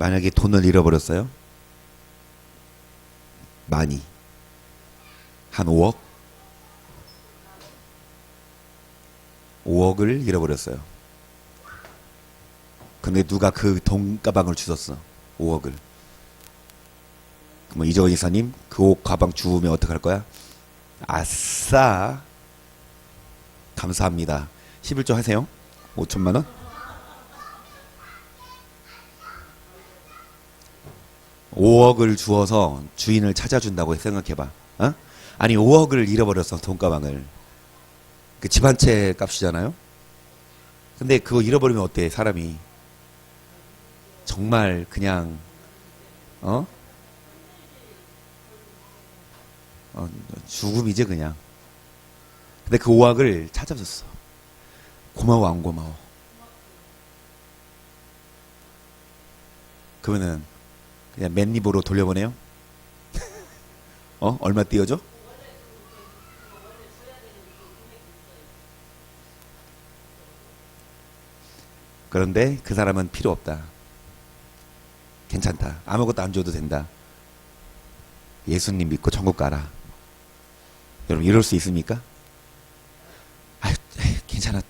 만약에 돈을 잃어버렸어요? 많이. 한 5억? 5억을 잃어버렸어요. 근데 누가 그 돈가방을 주셨어. 5억을. 그럼 이정은 이사님 그 옷 가방 주우면 어떡할 거야? 아싸, 감사합니다. 11조 하세요. 5천만 원. 5억을 주어서 주인을 찾아준다고 생각해봐. 어? 아니 5억을 잃어버렸어. 돈가방을. 그 집 한 채 값이잖아요. 근데 그거 잃어버리면 어때? 사람이 정말 그냥 죽음이지 그냥. 근데 그 5억을 찾아줬어. 고마워 안 고마워? 그러면은 그냥 맨입으로 돌려보내요? 얼마 띄워줘? 그런데 그 사람은 필요 없다. 괜찮다. 아무것도 안 줘도 된다. 예수님 믿고 천국 가라. 여러분 이럴 수 있습니까? 아유, 괜찮아.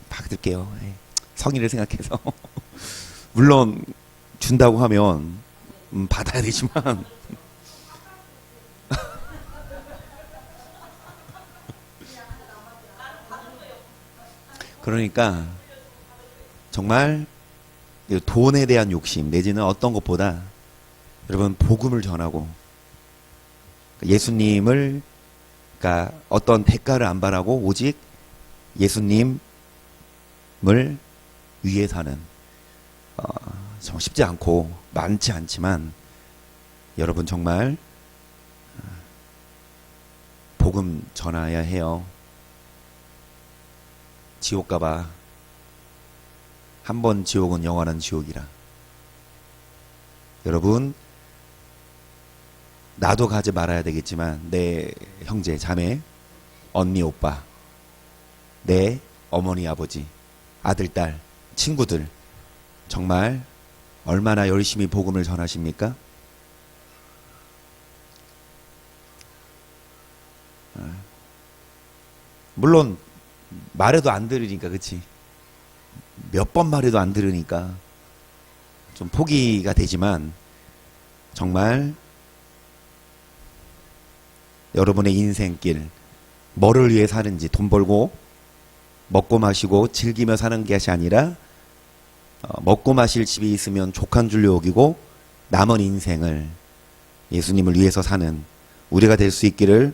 받을게요. 성의를 생각해서. 물론 준다고 하면 받아야 되지만 그러니까 정말 돈에 대한 욕심 내지는 어떤 것보다 여러분 복음을 전하고 예수님을 그러니까 어떤 대가를 안 바라고 오직 예수님을 위해 사는 정말 쉽지 않고 많지 않지만 여러분 정말 복음 전해야 해요. 지옥 가봐. 한 번 지옥은 영원한 지옥이라. 여러분 나도 가지 말아야 되겠지만 내 형제 자매 언니 오빠 내 어머니 아버지 아들 딸 친구들 정말 얼마나 열심히 복음을 전하십니까? 물론 말해도 안 들으니까 그치? 몇 번 말해도 안 들으니까 좀 포기가 되지만 정말 여러분의 인생길 뭐를 위해 사는지 돈 벌고 먹고 마시고 즐기며 사는 것이 아니라 먹고 마실 집이 있으면 족한 줄로 여기고 남은 인생을 예수님을 위해서 사는 우리가 될 수 있기를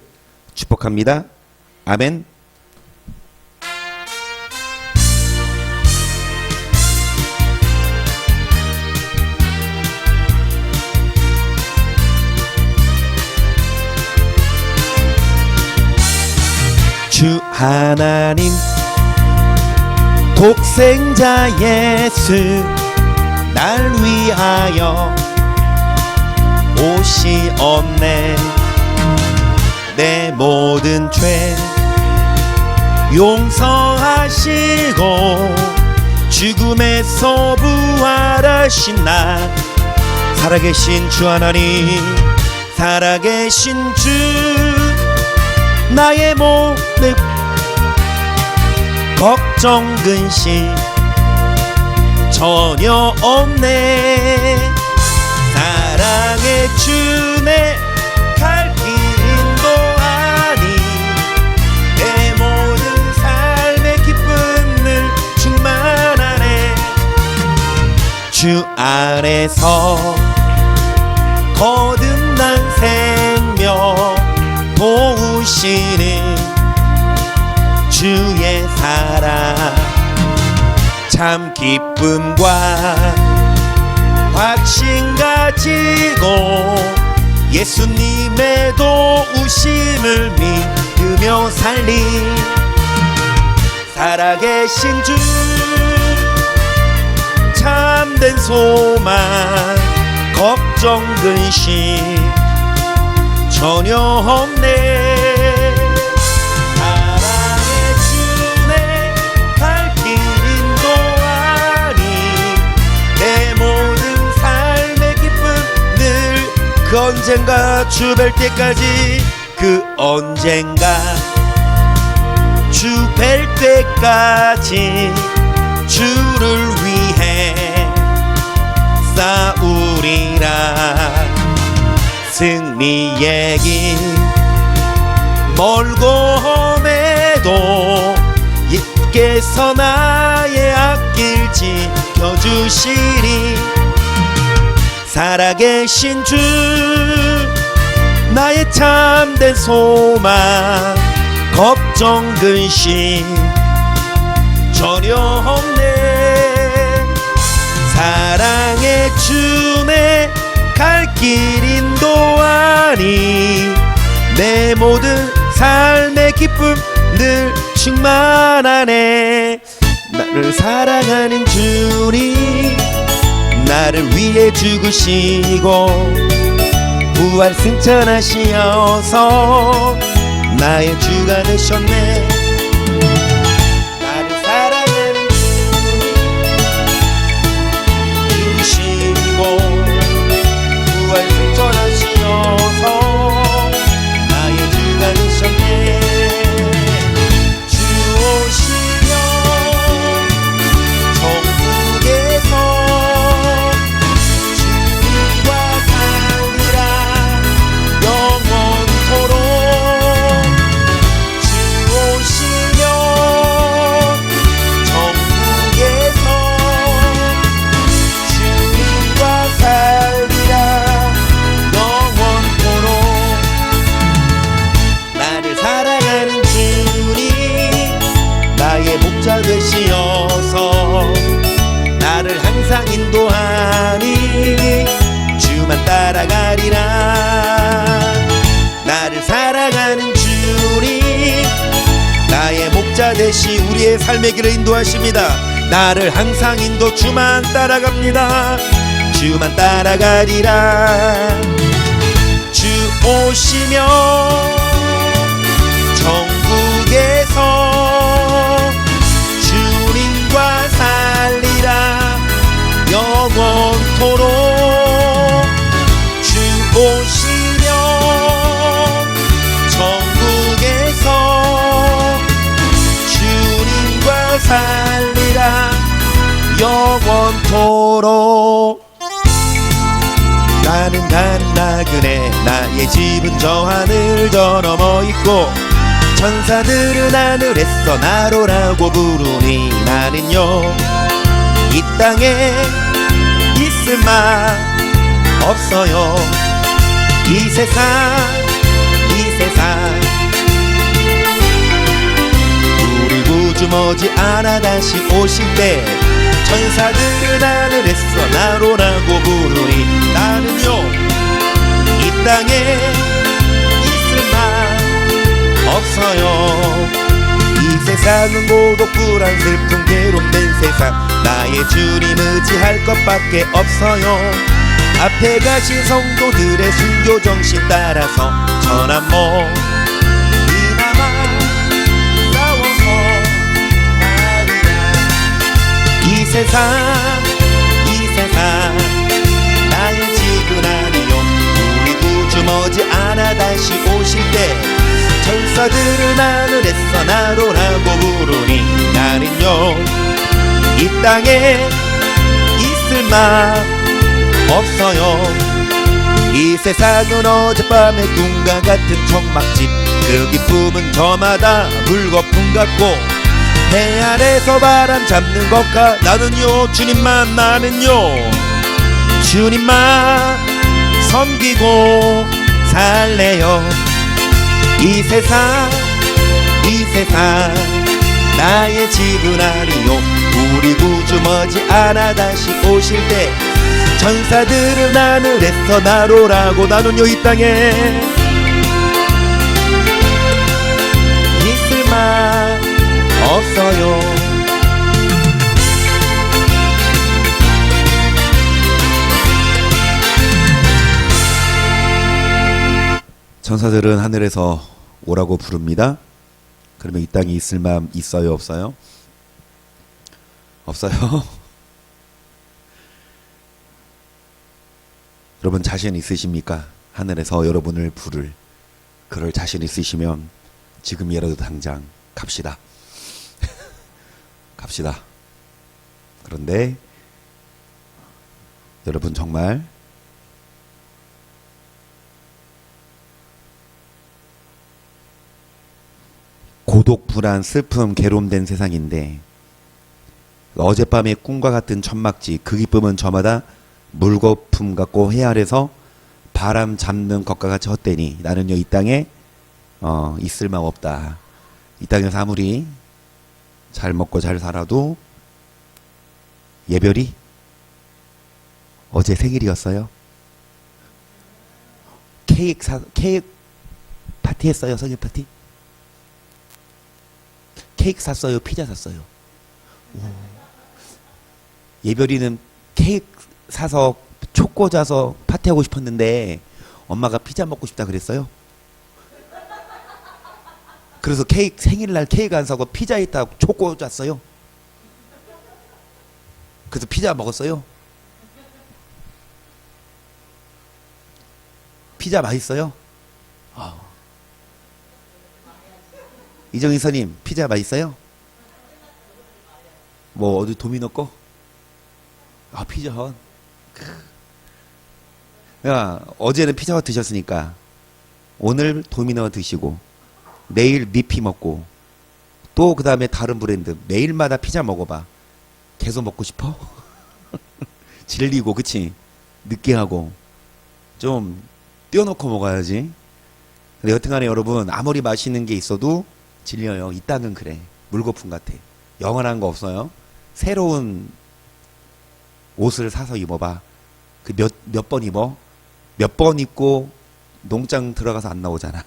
축복합니다. 아멘. 주 하나님 독생자 예수 날 위하여 오시었네. 내 모든 죄 용서하시고 죽음에서 부활하신 나 살아계신 주 하나님 살아계신 주 나의 모든 걱정 근심 전혀 없네. 사랑의 주내 갈 길 인도하니 내 모든 삶의 기쁨을 충만하네. 주 안에서 거듭난 생명 도우시는 주의 사랑 참 기쁨과 확신 가지고 예수님의 도우심을 믿으며 살리 살아계신 주 참된 소망 걱정 근심 전혀 없네. 사랑의 주내 갈 길 인도하니 내 모든 그 언젠가 주 뵐 때까지, 그 언젠가 주 뵐 때까지 주를 위해 싸우리라. 승리의 길 멀고 험해도 예께서 나의 앞길 지켜주시리. 살아계신 주 나의 참된 소망, 걱정 근심 전혀 없네. 사랑의 주네 갈 길 인도하니 내 모든 삶의 기쁨 늘 충만하네. 나를 사랑하는 주님 나를 위해 죽으시고 부활 승천하시어서 나의 주가 되셨네. 나를 사랑하는 주님 죽으시고 부활 승천하시어서 나의 주가 되셨네. 주 오시면 천국에서 주님과 살리라 영원토록. 주 오시면 천국에서 주님과 살리라 영원토록. 나를 사랑하는 주님 나의 목자 되시어서 나를 항상 인도하니 주만 따라가리라. 나를 사랑하는 주님 나의 목자 되시 우리의 삶의 길을 인도하십니다. 나를 항상 인도 주만 따라갑니다. 주만 따라가리라. 주 오시면 천국에서 주님과 살리라 영원토록. 주 오시면 천국에서 주님과 살리라 영원토록. 나는 나그네 나의 집은 저 하늘 저 너머 있고 천사들은 하늘에서 나로라고 부르니 나는요 이 땅에 있을 만 없어요. 이 세상 우리 구주 머지않아 다시 오실 때 천사들은 하늘에서 나로라고 부르니 나는요 이 땅에 있을 만 없어요. 이 세상은 고독 불안 슬픔 괴롭된 세상 나의 주님 의지할 것밖에 없어요. 앞에 가신 성도들의 순교 정신 따라서 천한 몸 이나마 싸워서 가리라. 이 세상 나의 집은 아니요 우리 구주 머지않아 다시 오실 때 천사들은 하늘에서 나로라고 부르니 나는요 이 땅에 있을 만 없어요. 이 세상은 어젯밤의 꿈과 같은 청막집 그 기쁨은 저마다 물거품 같고 배 아래서 바람 잡는 것과 나는요 주님만 나는요 주님만 섬기고 살래요. 이 세상 나의 집은 아니요 우리 구주 머지않아 다시 오실 때 천사들은 하늘에서 나로라고 나는요 이 땅에 있을 만 없어요. 천사들은 하늘에서 오라고 부릅니다. 그러면 이 땅에 있을 만 있어요 없어요? 없어요? 여러분 자신 있으십니까? 하늘에서 여러분을 부를 그럴 자신 있으시면 지금이라도 당장 갑시다. 갑시다. 그런데 여러분 정말 고독, 불안, 슬픔, 괴로움된 세상인데 어젯밤의 꿈과 같은 천막지 그 기쁨은 저마다 물거품 같고 해 아래서 바람 잡는 것과 같이 헛되니 나는요 이 땅에 있을 맘 없다. 이 땅에서 아무리 잘 먹고 잘 살아도 예별이 어제 생일이었어요. 케이크 파티 했어요. 생일 파티. 케이크 샀어요. 피자 샀어요. 오. 예별이는 케이크 사서 촉 꽂아서 파티하고 싶었는데 엄마가 피자 먹고 싶다 그랬어요. 그래서 생일날 케이크 안 사고 피자 있다고 촉 꽂았어요. 그래서 피자 먹었어요. 피자 맛있어요? 이정희 선님 피자 맛있어요? 뭐 어디 도미노 거? 피자 헛. 야, 어제는 피자 헛 드셨으니까 오늘 도미노 드시고 내일 미피 먹고 또 그 다음에 다른 브랜드 매일마다 피자 먹어봐. 계속 먹고 싶어? 질리고 그치? 느끼하고 좀 띄워놓고 먹어야지. 근데 여튼간에 여러분 아무리 맛있는 게 있어도 질려요. 이 땅은 그래. 물거품 같아. 영원한 거 없어요. 새로운 옷을 사서 입어봐. 그 몇 번 입어? 몇 번 입고 농장 들어가서 안 나오잖아.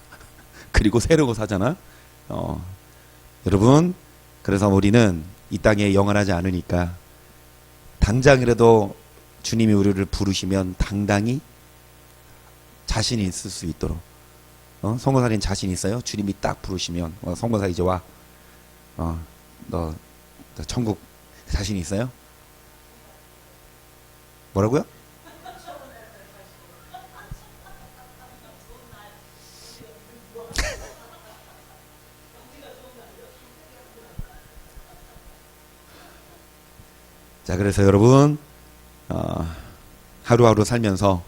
그리고 새로운 거 사잖아. 여러분 그래서 우리는 이 땅에 영원하지 않으니까 당장이라도 주님이 우리를 부르시면 당당히 자신이 있을 수 있도록. 성공사님 자신 있어요? 주님이 딱 부르시면 성공사 이제 와. 너 천국 자신 있어요? 뭐라고요? 자, 그래서 여러분 하루하루 살면서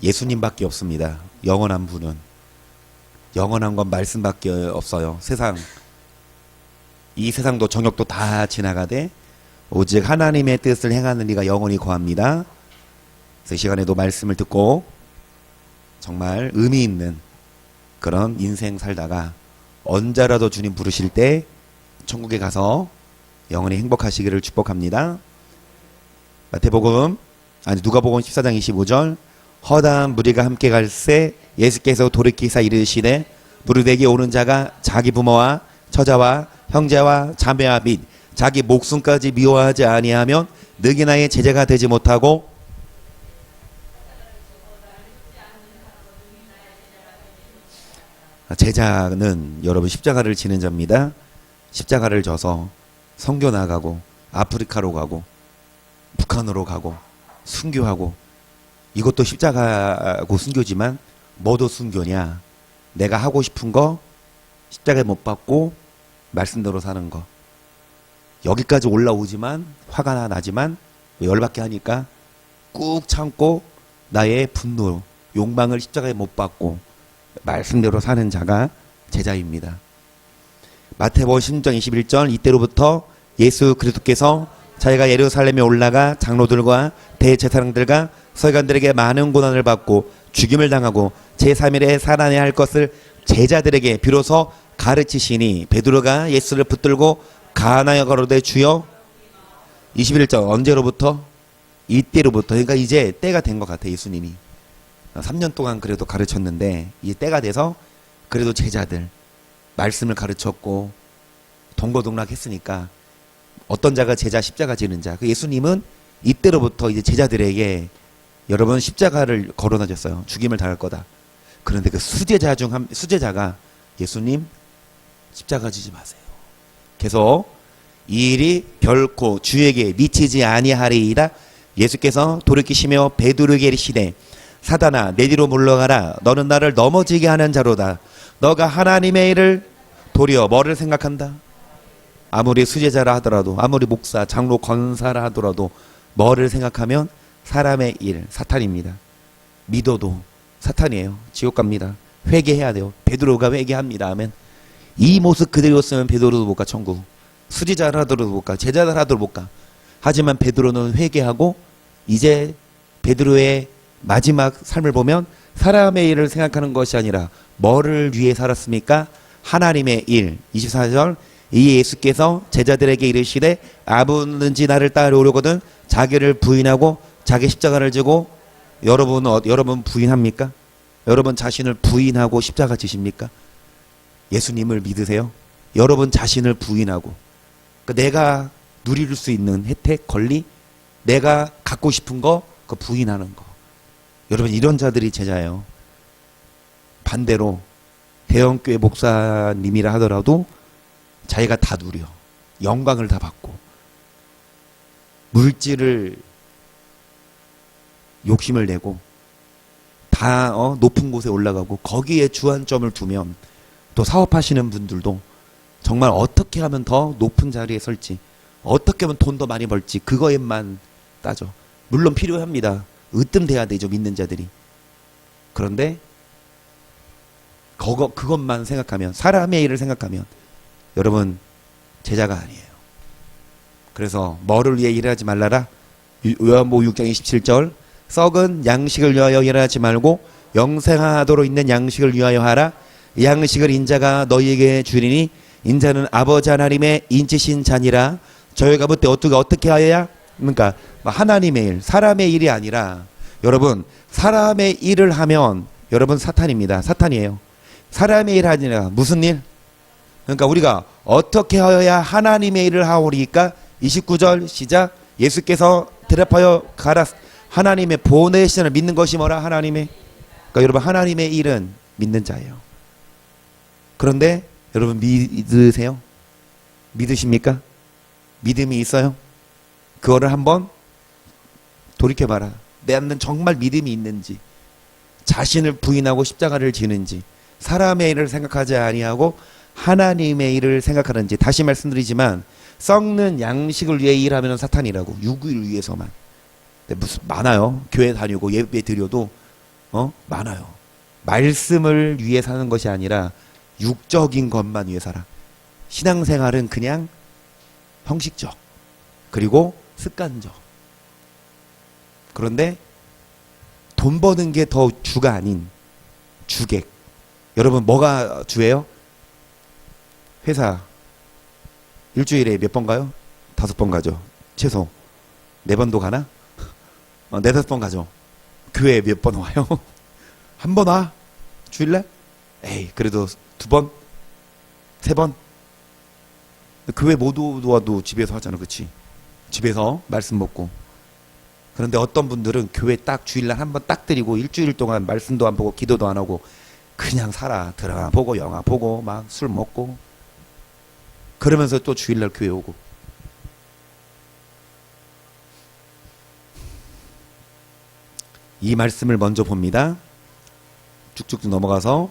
예수님밖에 없습니다. 영원한 분은. 영원한 건 말씀밖에 없어요. 이 세상도 정욕도 다 지나가되 오직 하나님의 뜻을 행하는 이가 영원히 거합니다. 그래서 이 시간에도 말씀을 듣고 정말 의미 있는 그런 인생 살다가 언제라도 주님 부르실 때 천국에 가서 영원히 행복하시기를 축복합니다. 누가복음 14장 25절 허다한 무리가 함께 갈새 예수께서 돌이키사 이르시되 무리되게 오는 자가 자기 부모와 처자와 형제와 자매와 및 자기 목숨까지 미워하지 아니하면 너희 나의 제자가 되지 못하고. 제자는 여러분 십자가를 지는 자입니다. 십자가를 져서 선교 나가고 아프리카로 가고 북한으로 가고 순교하고. 이것도 십자가고 순교지만 뭐도 순교냐? 내가 하고 싶은 거 십자가에 못 박고 말씀대로 사는 거. 여기까지 올라오지만 화가 나지만 열받게 하니까 꾹 참고 나의 분노, 욕망을 십자가에 못 박고 말씀대로 사는 자가 제자입니다. 마태복음 16장 21절 이때로부터 예수 그리스도께서 자기가 예루살렘에 올라가 장로들과 대제사장들과 서기관들에게 많은 고난을 받고 죽임을 당하고 제3일에 살아내야 할 것을 제자들에게 비로소 가르치시니 베드로가 예수를 붙들고 가나에 걸어대 주여. 21절 언제로부터? 이때로부터. 그러니까 이제 때가 된 것 같아. 예수님이 3년 동안 그래도 가르쳤는데 이제 때가 돼서 그래도 제자들 말씀을 가르쳤고 동고동락했으니까 어떤 자가 제자 십자가 지는 자. 예수님은 이때로부터 이제 제자들에게 여러분 십자가를 거론하셨어요. 죽임을 당할 거다. 그런데 그 수제자가 예수님 십자가 지지 마세요. 계속 이 일이 결코 주에게 미치지 아니하리이다. 예수께서 돌이키시며 베드로에게 이르시되 사단아 내 뒤로 물러가라. 너는 나를 넘어지게 하는 자로다. 너가 하나님의 일을 도리어 뭐를 생각한다? 아무리 수제자라 하더라도, 아무리 목사, 장로, 권사라 하더라도 뭐를 생각하면 사람의 일, 사탄입니다. 믿어도 사탄이에요. 지옥 갑니다. 회개해야 돼요. 베드로가 회개합니다. 아멘. 이 모습 그대로였으면 베드로도 못 가 천국. 수제자라 하더라도 못 가. 제자라 하더라도 못 가. 하지만 베드로는 회개하고 이제 베드로의 마지막 삶을 보면 사람의 일을 생각하는 것이 아니라 뭐를 위해 살았습니까? 하나님의 일. 24절 이 예수께서 제자들에게 이르시되 아무든지 나를 따르려거든 자기를 부인하고 자기 십자가를 지고 여러분 부인합니까? 여러분 자신을 부인하고 십자가 지십니까? 예수님을 믿으세요? 여러분 자신을 부인하고 그러니까 내가 누릴 수 있는 혜택, 권리, 내가 갖고 싶은 거 그 부인하는 거. 여러분 이런 자들이 제자예요. 반대로 대형교회 목사님이라 하더라도 자기가 다 누려. 영광을 다 받고 물질을 욕심을 내고 다 높은 곳에 올라가고 거기에 주안점을 두면 또 사업하시는 분들도 정말 어떻게 하면 더 높은 자리에 설지 어떻게 하면 돈 더 많이 벌지 그거에만 따져. 물론 필요합니다. 으뜸돼야 되죠. 믿는 자들이. 그런데 그것만 생각하면 사람의 일을 생각하면 여러분 제자가 아니에요. 그래서 뭐를 위해 일하지 말라라. 요한복음 6장 27절 썩은 양식을 위하여 일하지 말고 영생하도록 있는 양식을 위하여 하라. 양식을 인자가 너희에게 주리니 인자는 아버지 하나님의 인치신 자니라. 저희가 그때 어떻게 하여야? 그러니까 하나님의 일, 사람의 일이 아니라 여러분 사람의 일을 하면 여러분 사탄입니다. 사탄이에요. 사람의 일 아니라 무슨 일? 그러니까 우리가 어떻게 하여야 하나님의 일을 하오리까? 29절 시작. 예수께서 대답하여 가라. 하나님의 보내시는 믿는 것이 뭐라? 하나님의. 그러니까 여러분 하나님의 일은 믿는 자예요. 그런데 여러분 믿으세요? 믿으십니까? 믿음이 있어요? 그거를 한번 돌이켜봐라. 내는 정말 믿음이 있는지, 자신을 부인하고 십자가를 지는지, 사람의 일을 생각하지 아니하고 하나님의 일을 생각하는지. 다시 말씀드리지만 썩는 양식을 위해 일하면 사탄이라고. 육을 위해서만. 무슨 많아요. 교회 다니고 예배 드려도 많아요. 말씀을 위해 사는 것이 아니라 육적인 것만 위해 살아. 신앙생활은 그냥 형식적 그리고 습관적. 그런데 돈 버는 게 더 주가 아닌 주객. 여러분 뭐가 주예요? 회사 일주일에 몇 번 가요? 5번 가죠. 최소 4번도 가나? 4-5번 가죠. 교회 몇 번 와요? 한 번 와? 주일날? 에이 그래도 2번? 3번? 교회 못 와도 집에서 하잖아. 그치? 집에서 말씀 먹고. 그런데 어떤 분들은 교회 딱 주일날 한 번 딱 드리고 일주일 동안 말씀도 안 보고 기도도 안 하고 그냥 살아. 드라마 보고 영화 보고 막 술 먹고 그러면서 또 주일날 교회 오고. 이 말씀을 먼저 봅니다. 쭉쭉 넘어가서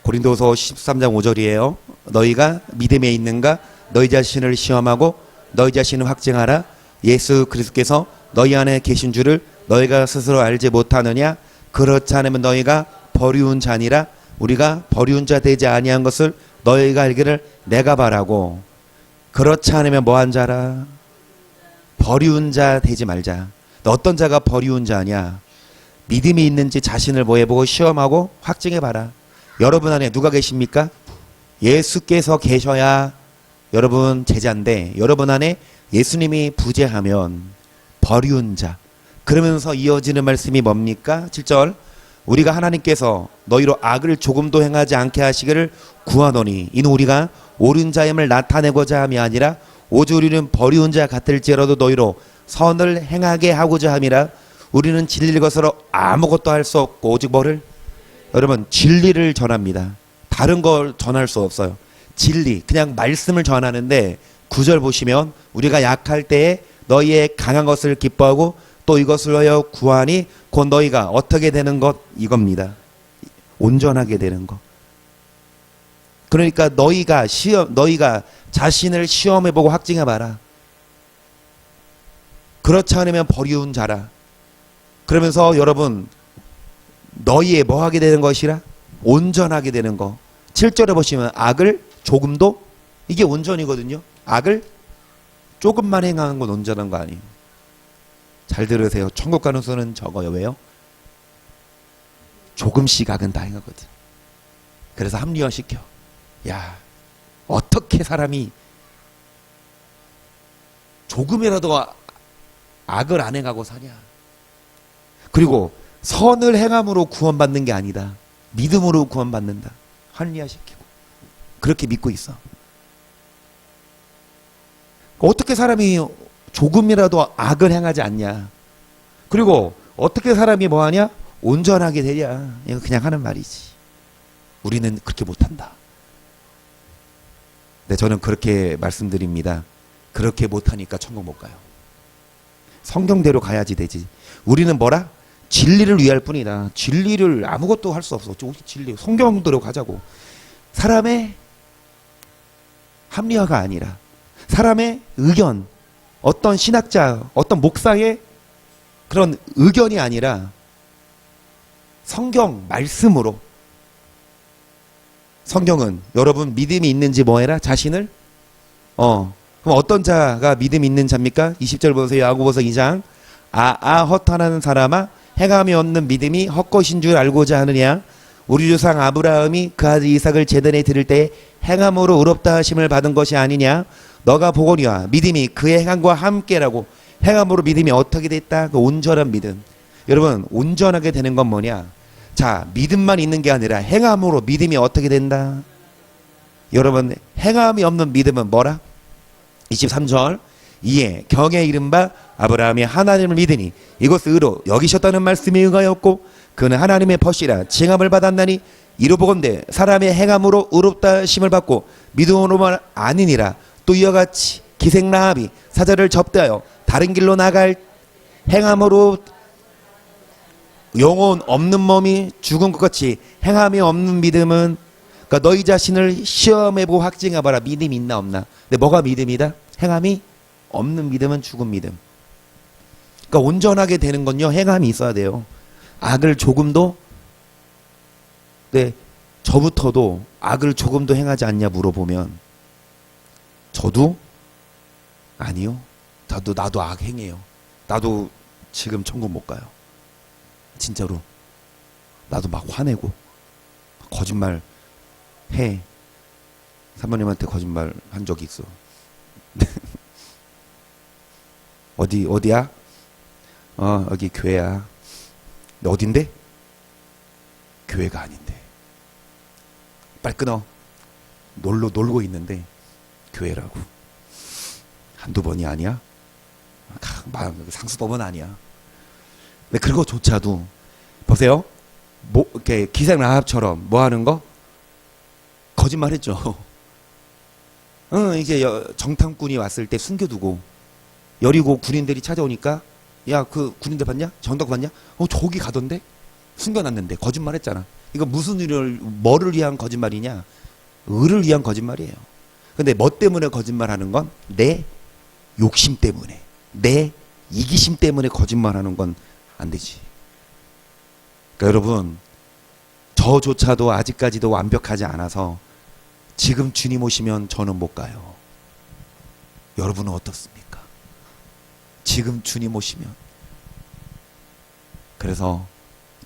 고린도서 13장 5절이에요. 너희가 믿음에 있는가? 너희 자신을 시험하고 너희 자신을 확증하라. 예수 그리스도께서 너희 안에 계신 줄을 너희가 스스로 알지 못하느냐? 그렇지 않으면 너희가 버리운 자니라. 우리가 버리운 자 되지 아니한 것을 너희가 알기를 내가 바라고. 그렇지 않으면 뭐한 자라? 버리운 자 되지 말자. 어떤 자가 버리운 자냐? 믿음이 있는지 자신을 뭐해보고 시험하고 확증해봐라. 여러분 안에 누가 계십니까? 예수께서 계셔야 여러분 제자인데 여러분 안에 예수님이 부재하면 버리운 자. 그러면서 이어지는 말씀이 뭡니까? 7절 우리가 하나님께서 너희로 악을 조금도 행하지 않게 하시기를 구하노니 이는 우리가 옳은 자임을 나타내고자 함이 아니라 오직 우리는 버리운 자 같을지라도 너희로 선을 행하게 하고자 함이라. 우리는 진리를 것으로 아무것도 할 수 없고 오직 뭐를? 여러분 진리를 전합니다. 다른 걸 전할 수 없어요. 진리 그냥 말씀을 전하는데 9절 보시면 우리가 약할 때에 너희의 강한 것을 기뻐하고 또 이것을 하여 구하니 곧 너희가 어떻게 되는 것 이겁니다. 온전하게 되는 것. 그러니까 너희가 자신을 시험해보고 확증해봐라. 그렇지 않으면 버리운 자라. 그러면서 여러분 너희의 뭐 하게 되는 것이라? 온전하게 되는 거. 7절에 보시면 악을 조금도, 이게 온전이거든요. 악을 조금만 행하는 건 온전한 거 아니에요. 잘 들으세요. 천국 가는 수는 적어요. 왜요? 조금씩 악은 다 행하거든. 그래서 합리화시켜. 야, 어떻게 사람이 조금이라도 악을 안 행하고 사냐. 그리고 선을 행함으로 구원받는 게 아니다. 믿음으로 구원받는다. 합리화시키고. 그렇게 믿고 있어. 어떻게 사람이 조금이라도 악을 행하지 않냐. 그리고 어떻게 사람이 뭐하냐? 온전하게 되냐. 이거 그냥 하는 말이지. 우리는 그렇게 못한다. 네, 저는 그렇게 말씀드립니다. 그렇게 못하니까 천국 못 가요. 성경대로 가야지 되지. 우리는 뭐라? 진리를 위할 뿐이다. 진리를 아무것도 할 수 없어. 진리, 성경대로 가자고. 사람의 합리화가 아니라 사람의 의견, 어떤 신학자, 어떤 목사의 그런 의견이 아니라 성경 말씀으로. 성경은 여러분 믿음이 있는지 뭐해라? 자신을 그럼 어떤 자가 믿음이 있는 자입니까? 20절 보세요. 야고보서 2장. 허탄하는 사람아, 행함이 없는 믿음이 헛것인 줄 알고자 하느냐? 우리 조상 아브라함이 그 아들 이삭을 제단에 드릴 때 행함으로 의롭다 하심을 받은 것이 아니냐? 너가 보거니와 믿음이 그의 행함과 함께라고. 행함으로 믿음이 어떻게 됐다? 그 온전한 믿음. 여러분 온전하게 되는 건 뭐냐? 자, 믿음만 있는 게 아니라 행함으로 믿음이 어떻게 된다? 여러분 행함이 없는 믿음은 뭐라? 23절. 이에 경에 이른바 아브라함이 하나님을 믿으니 이것을 의로 여기셨다는 말씀에 응하였고 그는 하나님의 벗이라 칭함을 받았나니 이로 보건대 사람의 행함으로 의롭다 하심을 받고 믿음으로만 아니니라. 또 이와 같이 기생 라합이 사자를 접대하여 다른 길로 나갈 행함으로 영혼 없는 몸이 죽은 것 같이 행함이 없는 믿음은, 그러니까 너희 자신을 시험해보고 확증해봐라. 믿음이 있나 없나. 근데 뭐가 믿음이다? 행함이 없는 믿음은 죽은 믿음. 그러니까 온전하게 되는 건요, 행함이 있어야 돼요. 악을 조금도, 네, 저부터도 악을 조금도 행하지 않냐 물어보면 저도 아니요. 나도 악 행해요. 나도 지금 천국 못 가요. 진짜로. 나도 막 화내고 거짓말 해. 사모님한테 거짓말 한 적이 있어. 어디야? 여기 교회야. 어딘데? 교회가 아닌데. 빨리 끊어. 놀고 있는데 교회라고. 한두 번이 아니야? 상수법은 아니야. 근데 그거조차도 보세요. 이렇게 기생 라합처럼 뭐 하는 거? 거짓말 했죠. 이제 정탐꾼이 왔을 때 숨겨두고 여리고 군인들이 찾아오니까 야, 그 군인들 봤냐? 정탐꾼 봤냐? 저기 가던데? 숨겨놨는데 거짓말 했잖아. 이거 무슨 뭐를 위한 거짓말이냐? 의를 위한 거짓말이에요. 근데 뭐 때문에 거짓말하는 건? 내 욕심 때문에, 내 이기심 때문에 거짓말하는 건 안 되지. 그러니까 여러분, 저조차도 아직까지도 완벽하지 않아서 지금 주님 오시면 저는 못 가요. 여러분은 어떻습니까? 지금 주님 오시면. 그래서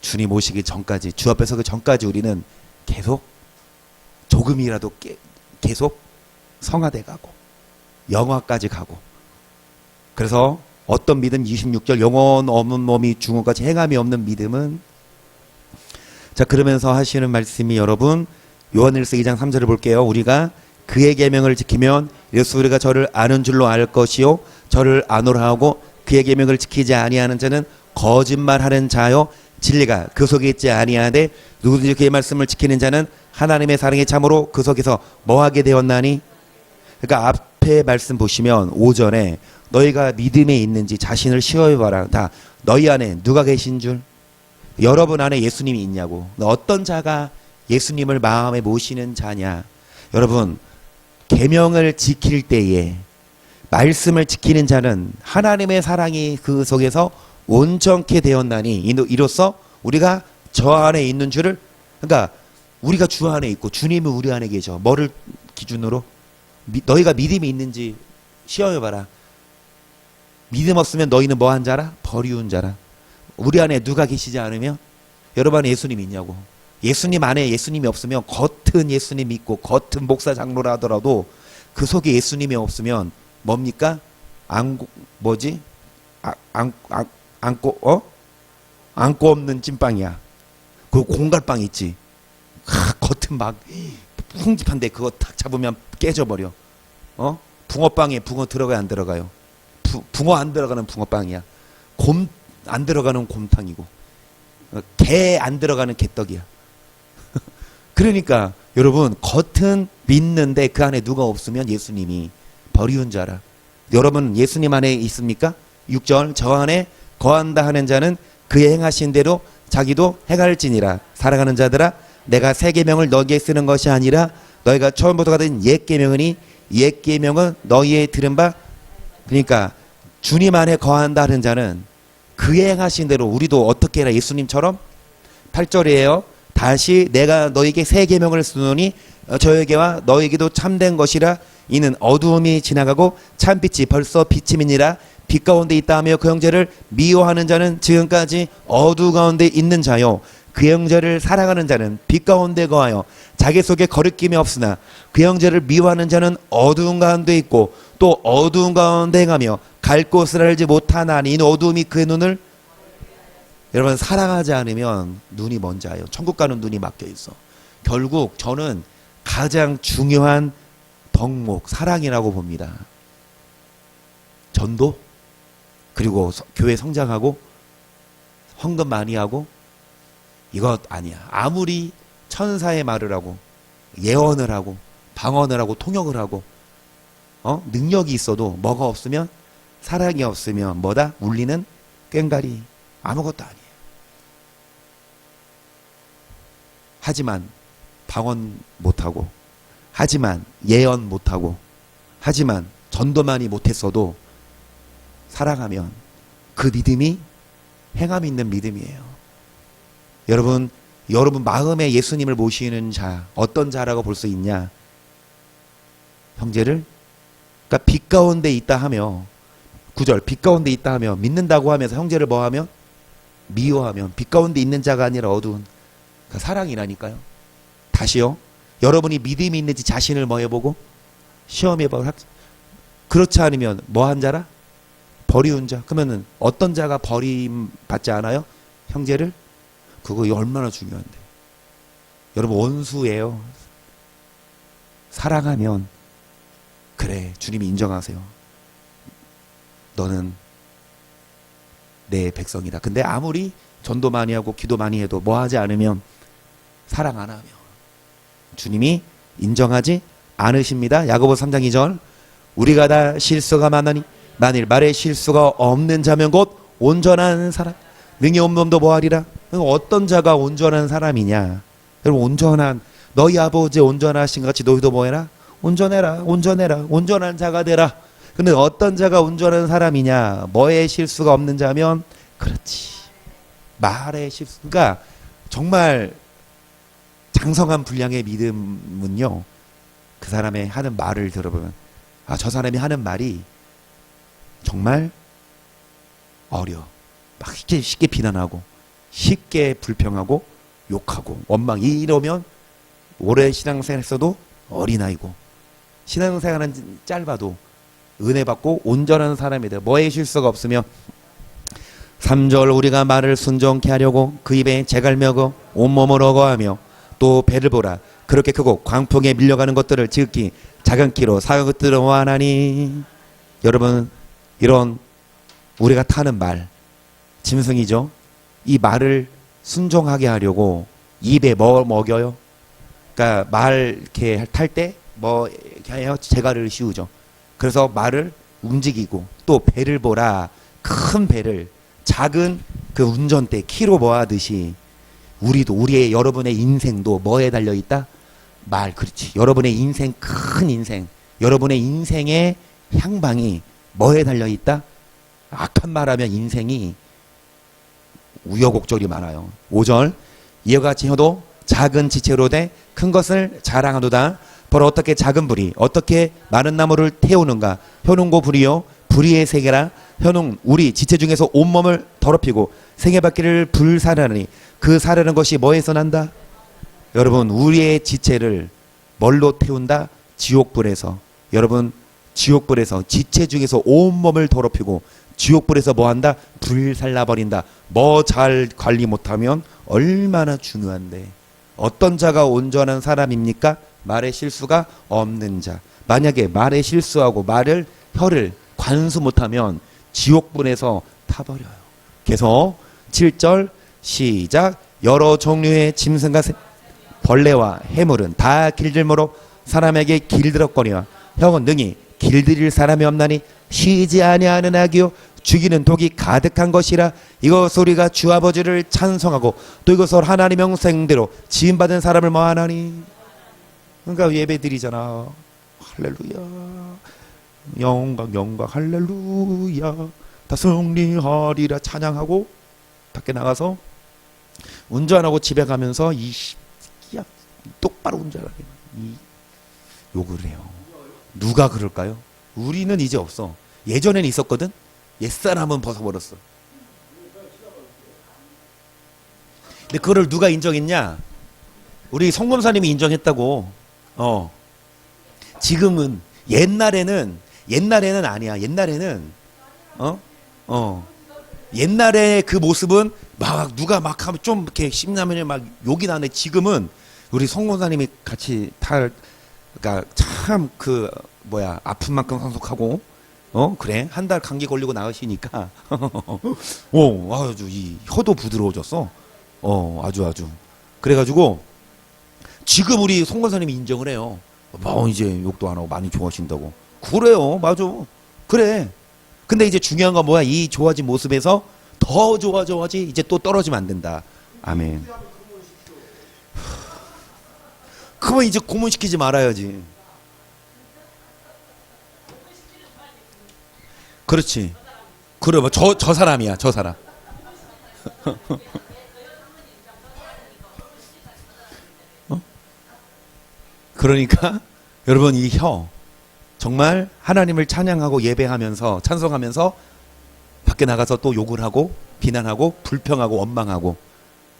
주님 오시기 전까지, 주 앞에 서기 전까지 우리는 계속 조금이라도 계속 성화돼 가고 영화까지 가고. 그래서 어떤 믿음? 26절 영혼 없는 몸이 죽은 것까지 행함이 없는 믿음은. 자, 그러면서 하시는 말씀이 여러분 요한일서 2장 3절을 볼게요. 우리가 그의 계명을 지키면 예수 우리가 저를 아는 줄로 알 것이요 저를 아노라 하고 그의 계명을 지키지 아니하는 자는 거짓말하는 자요 진리가 그 속에 있지 아니하되 누구든지 그의 말씀을 지키는 자는 하나님의 사랑에 참으로 그 속에서 뭐하게 되었나니. 그러니까 앞에 말씀 보시면 5절에 너희가 믿음에 있는지 자신을 시험해봐라. 다 너희 안에 누가 계신 줄? 여러분 안에 예수님이 있냐고. 어떤 자가 예수님을 마음에 모시는 자냐? 여러분, 계명을 지킬 때에 말씀을 지키는 자는 하나님의 사랑이 그 속에서 온전케 되었나니 이로써 우리가 저 안에 있는 줄을, 그러니까 우리가 주 안에 있고 주님은 우리 안에 계셔. 뭐를 기준으로? 너희가 믿음이 있는지 시험해봐라. 믿음 없으면 너희는 뭐한 자라? 버리운 자라. 우리 안에 누가 계시지 않으면, 여러분 안에 예수님 있냐고. 예수님 안에 예수님이 없으면 겉은 예수님 믿고 겉은 목사 장로라 하더라도 그 속에 예수님이 없으면 뭡니까? 안고 없는 찐빵이야. 그 공갈빵 있지. 겉은 막 풍집한데 그거 탁 잡으면 깨져버려. 붕어빵에 붕어 들어가야 안 들어가요? 붕어 안 들어가는 붕어빵이야. 곰 안 들어가는 곰탕이고, 개 안 들어가는 개떡이야. 그러니까 여러분, 겉은 믿는데 그 안에 누가 없으면 예수님이 버리운 자라. 여러분 예수님 안에 있습니까? 6절, 저 안에 거한다 하는 자는 그의 행하신 대로 자기도 행할지니라. 사랑하는 자들아, 내가 새 계명을 너희에게 쓰는 것이 아니라 너희가 처음부터 가진 옛 계명이니 옛 계명은 너희의 들은 바. 그러니까 주님 안에 거한다 하는 자는 그의 행하신 대로 우리도 어떻게 해라? 예수님처럼. 8절이에요. 다시 내가 너희에게 새 계명을 쓰노니 저에게와 너희에게도 참된 것이라. 이는 어두움이 지나가고 참빛이 벌써 비침이니라. 빛 가운데 있다 하며 그 형제를 미워하는 자는 지금까지 어두 가운데 있는 자요, 그 형제를 사랑하는 자는 빛 가운데 거하여 자기 속에 거리낌이 없으나 그 형제를 미워하는 자는 어두운 가운데 있고 또 어두운 가운데 행하며 갈 곳을 알지 못하나니 이 어두움이 그의 눈을. 여러분, 사랑하지 않으면 눈이 먼저 와요. 천국 가는 눈이 막혀 있어. 결국 저는 가장 중요한 덕목, 사랑이라고 봅니다. 전도, 그리고 교회 성장하고 헌금 많이 하고, 이것 아니야. 아무리 천사의 말을 하고 예언을 하고 방언을 하고 통역을 하고 능력이 있어도 뭐가 없으면, 사랑이 없으면 뭐다? 울리는 꽹과리, 아무것도 아니에요. 하지만 방언 못하고, 하지만 예언 못하고, 하지만 전도만이 못했어도 사랑하면 그 믿음이 행함 있는 믿음이에요. 여러분 마음에 예수님을 모시는 자, 어떤 자라고 볼 수 있냐? 형제를, 그러니까 빛 가운데 있다 하며, 9절, 빛 가운데 있다 하며 믿는다고 하면서 형제를 뭐하면? 미워하면. 빛 가운데 있는 자가 아니라 어두운, 그러니까 사랑이라니까요. 다시요, 여러분이 믿음이 있는지 자신을 뭐 해보고 시험해보고. 그렇지 않으면 뭐한 자라? 버리운 자. 그러면은 어떤 자가 버림 받지 않아요? 형제를. 그거 얼마나 중요한데. 여러분, 원수예요. 사랑하면 그래, 주님이 인정하세요. 너는 내 백성이다. 근데 아무리 전도 많이 하고 기도 많이 해도 뭐 하지 않으면, 사랑 안 하면 주님이 인정하지 않으십니다. 야고보서 3장 2절, 우리가 다 실수가 많으니 만일 말에 실수가 없는 자면 곧 온전한 사람, 능히 없는 놈도 뭐하리라. 어떤 자가 온전한 사람이냐? 여러분, 온전한, 너희 아버지 온전하신 것 같이 너희도 뭐해라? 온전해라, 온전해라, 온전한 자가 되라. 근데 어떤 자가 온전한 사람이냐? 뭐에 실수가 없는 자면, 그렇지, 말에 실수. 그러니까 정말 장성한 분량의 믿음은요, 그 사람의 하는 말을 들어보면, 아, 저 사람이 하는 말이 정말 어려. 막 쉽게 비난하고 쉽게 불평하고 욕하고 원망, 이러면 오래 신앙생활 했어도 어린아이고, 신앙생활은 짧아도 은혜 받고 온전한 사람이 돼. 뭐에 실수가 없으며. 3절, 우리가 말을 순종케 하려고 그 입에 재갈 메고 온몸을 어거하며 또 배를 보라. 그렇게 크고 광풍에 밀려가는 것들을 지극히 작은 키로 사은 것들을 원하니. 여러분, 이런 우리가 타는 말, 짐승이죠. 이 말을 순종하게 하려고 입에 뭐 먹여요? 그러니까 말 이렇게 탈 때 뭐 이렇게 해요? 재갈을 씌우죠. 그래서 말을 움직이고 또 배를 보라. 큰 배를 작은 그 운전대 키로 모아듯이 우리도 우리의 여러분의 인생도 뭐에 달려 있다? 말. 그렇지. 여러분의 인생 큰 인생 여러분의 인생의 향방이 뭐에 달려 있다? 악한 말하면 인생이 우여곡절이 많아요. 5절 이와 같이 혀도 작은 지체로 돼 큰 것을 자랑하도다. 보라 어떻게 작은 불이 어떻게 많은 나무를 태우는가. 혀농고 불이요 불의의 세계라. 혀농 우리 지체 중에서 온몸을 더럽히고 생애받기를 불사르니 그 사르는 것이 뭐에서 난다? 여러분 우리의 지체를 뭘로 태운다? 지옥불에서. 여러분 지옥불에서 지체 중에서 온몸을 더럽히고 지옥불에서 뭐한다? 불살라버린다. 뭐 잘 관리 못하면 얼마나 중요한데. 어떤 자가 온전한 사람입니까? 말에 실수가 없는 자. 만약에 말에 실수하고 혀를 관수 못하면 지옥불에서 타버려요. 계속 7절 시작. 여러 종류의 짐승과 벌레와 해물은 다 길들므로 사람에게 길들었거니와 형은 능히 길들일 사람이 없나니 쉬지 아니하는 악이요 죽이는 독이 가득한 것이라. 이것 우리가 주 아버지를 찬송하고 또 이것을 하나님의 형상대로 지음받은 사람을 뭐하나니. 그러니까 예배 드리잖아. 할렐루야 영광 할렐루야 다 승리하리라 찬양하고 밖에 나가서 운전하고 집에 가면서 야 똑바로 운전하게 욕을 해요. 누가 그럴까요? 우리는 이제 없어. 예전에는 있었거든. 옛사람은 벗어버렸어. 근데 그거를 누가 인정했냐? 우리 성검사님이 인정했다고. 지금은 옛날에는 아니야. 옛날에 그 모습은 막 누가 막 하면 좀 이렇게 심라면에 막 욕이 나는데 지금은 우리 성검사님이 같이 그러니까 참 아픈 만큼 상속하고 그래 한 달 감기 걸리고 나으시니까 아주 이 혀도 부드러워졌어. 아주 그래가지고 지금 우리 송건사님이 인정을 해요. 이제 욕도 안 하고 많이 좋아하신다고. 그래요. 맞아. 그래. 근데 이제 중요한 건 뭐야? 이 좋아진 모습에서 더 좋아져야지. 이제 또 떨어지면 안 된다. 아멘. 그러면 이제 고문시키지 말아야지. 그렇지. 그래, 저 사람이야, 저 사람. 그러니까 여러분 이 혀 정말 하나님을 찬양하고 예배하면서 찬송하면서 밖에 나가서 또 욕을 하고 비난하고 불평하고 원망하고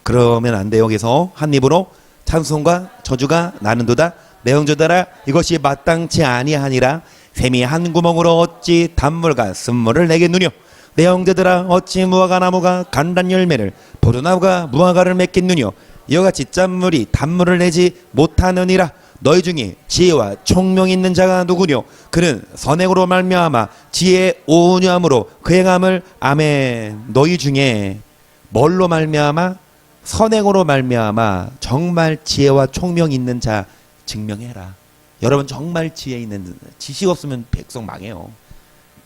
그러면 안 돼요. 여기서 한 입으로 찬송과 저주가 나는도다. 내 형제들아 이것이 마땅치 아니하니라. 샘이 한 구멍으로 어찌 단물과 쓴물을 내겠느뇨. 내 형제들아 어찌 무화과 나무가 간단 열매를 포도나무가 무화과를 맺겠느뇨. 이와 같이 짠물이 단물을 내지 못하느니라. 너희 중에 지혜와 총명이 있는 자가 누구뇨. 그는 선행으로 말미암아 지혜의 온유함으로 그 행함을 아멘. 너희 중에 뭘로 말미암아? 선행으로 말미암아 정말 지혜와 총명이 있는 자 증명해라. 여러분 정말 지혜 있는 지식 없으면 백성 망해요.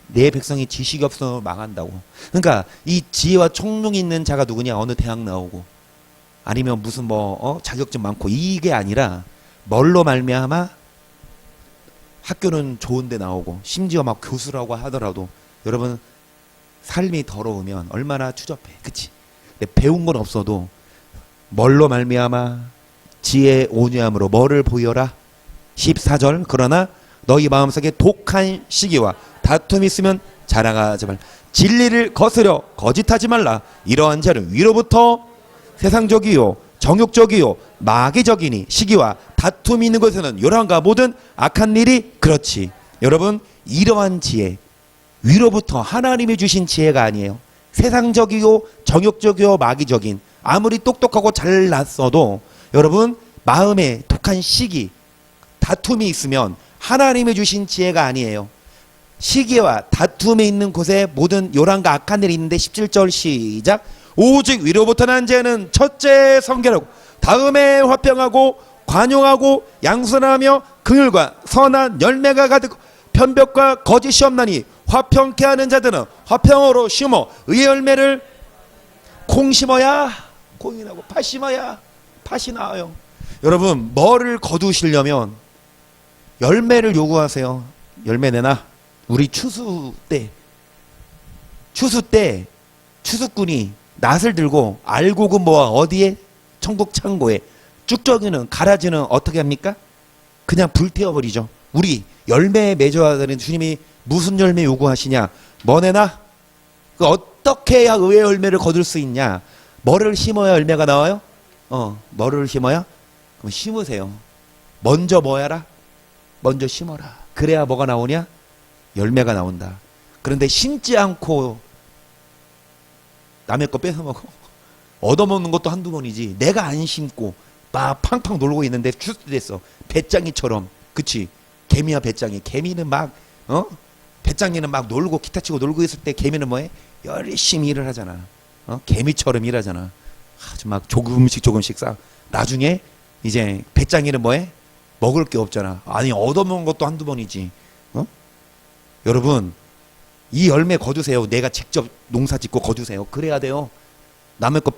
내 백성이 지식이 없으면 망한다고. 그러니까 이 지혜와 총명이 있는 자가 누구냐. 어느 대학 나오고 아니면 무슨 자격증 많고 이게 아니라 뭘로 말미암아 학교는 좋은데 나오고 심지어 막 교수라고 하더라도 여러분 삶이 더러우면 얼마나 추접해. 그치? 근데 배운 건 없어도 뭘로 말미암아 지혜의 온유함으로 뭐를 보여라. 14절 그러나 너희 마음속에 독한 시기와 다툼이 있으면 자랑하지 말라. 진리를 거스려 거짓하지 말라. 이러한 자는 위로부터 세상적이요 정욕적이요 마귀적이니 시기와 다툼이 있는 것에는 요란과 모든 악한 일이 그렇지. 여러분 이러한 지혜 위로부터 하나님이 주신 지혜가 아니에요. 세상적이요 정욕적이요 마귀적인 아무리 똑똑하고 잘났어도 여러분 마음에 독한 시기 다툼이 있으면 하나님이 주신 지혜가 아니에요. 시기와 다툼이 있는 곳에 모든 요란과 악한 일이 있는데 17절 시작. 오직 위로부터 난 지혜는 첫째 성결하고 다음에 화평하고 관용하고 양선하며 긍휼과 선한 열매가 가득 편벽과 거짓이 없나니 화평케 하는 자들은 화평으로 심어 의의 열매를. 콩 심어야 콩이 나고 팥 심어야 팥이 나와요. 여러분 뭐를 거두시려면 열매를 요구하세요. 열매 내놔. 우리 추수 때 추수꾼이 낫을 들고 알곡은 뭐야 어디에? 천국 창고에. 쭉정이는 가라지는 어떻게 합니까? 그냥 불태워버리죠. 우리 열매 맺어야 되는 주님이 무슨 열매 요구하시냐? 뭐 내놔? 그 어떻게 해야 의의 열매를 거둘 수 있냐? 뭐를 심어야 열매가 나와요? 뭐를 심어야? 그럼 심으세요. 먼저 뭐 해라? 먼저 심어라. 그래야 뭐가 나오냐? 열매가 나온다. 그런데 심지 않고 남의 거 뺏어 먹어. 얻어먹는 것도 한두 번이지. 내가 안 심고 막 팡팡 놀고 있는데 추수됐어. 배짱이처럼. 그치? 개미야 배짱이. 개미는 막 배짱이는 막 놀고 기타 치고 놀고 있을 때 개미는 뭐해? 열심히 일을 하잖아. 개미처럼 일하잖아. 아주 막 조금씩 쌓아. 나중에 이제 배짱이는 뭐해? 먹을 게 없잖아. 아니 얻어먹은 것도 한두 번이지. 여러분 이 열매 거두세요. 내가 직접 농사 짓고 거두세요. 그래야 돼요. 남의 거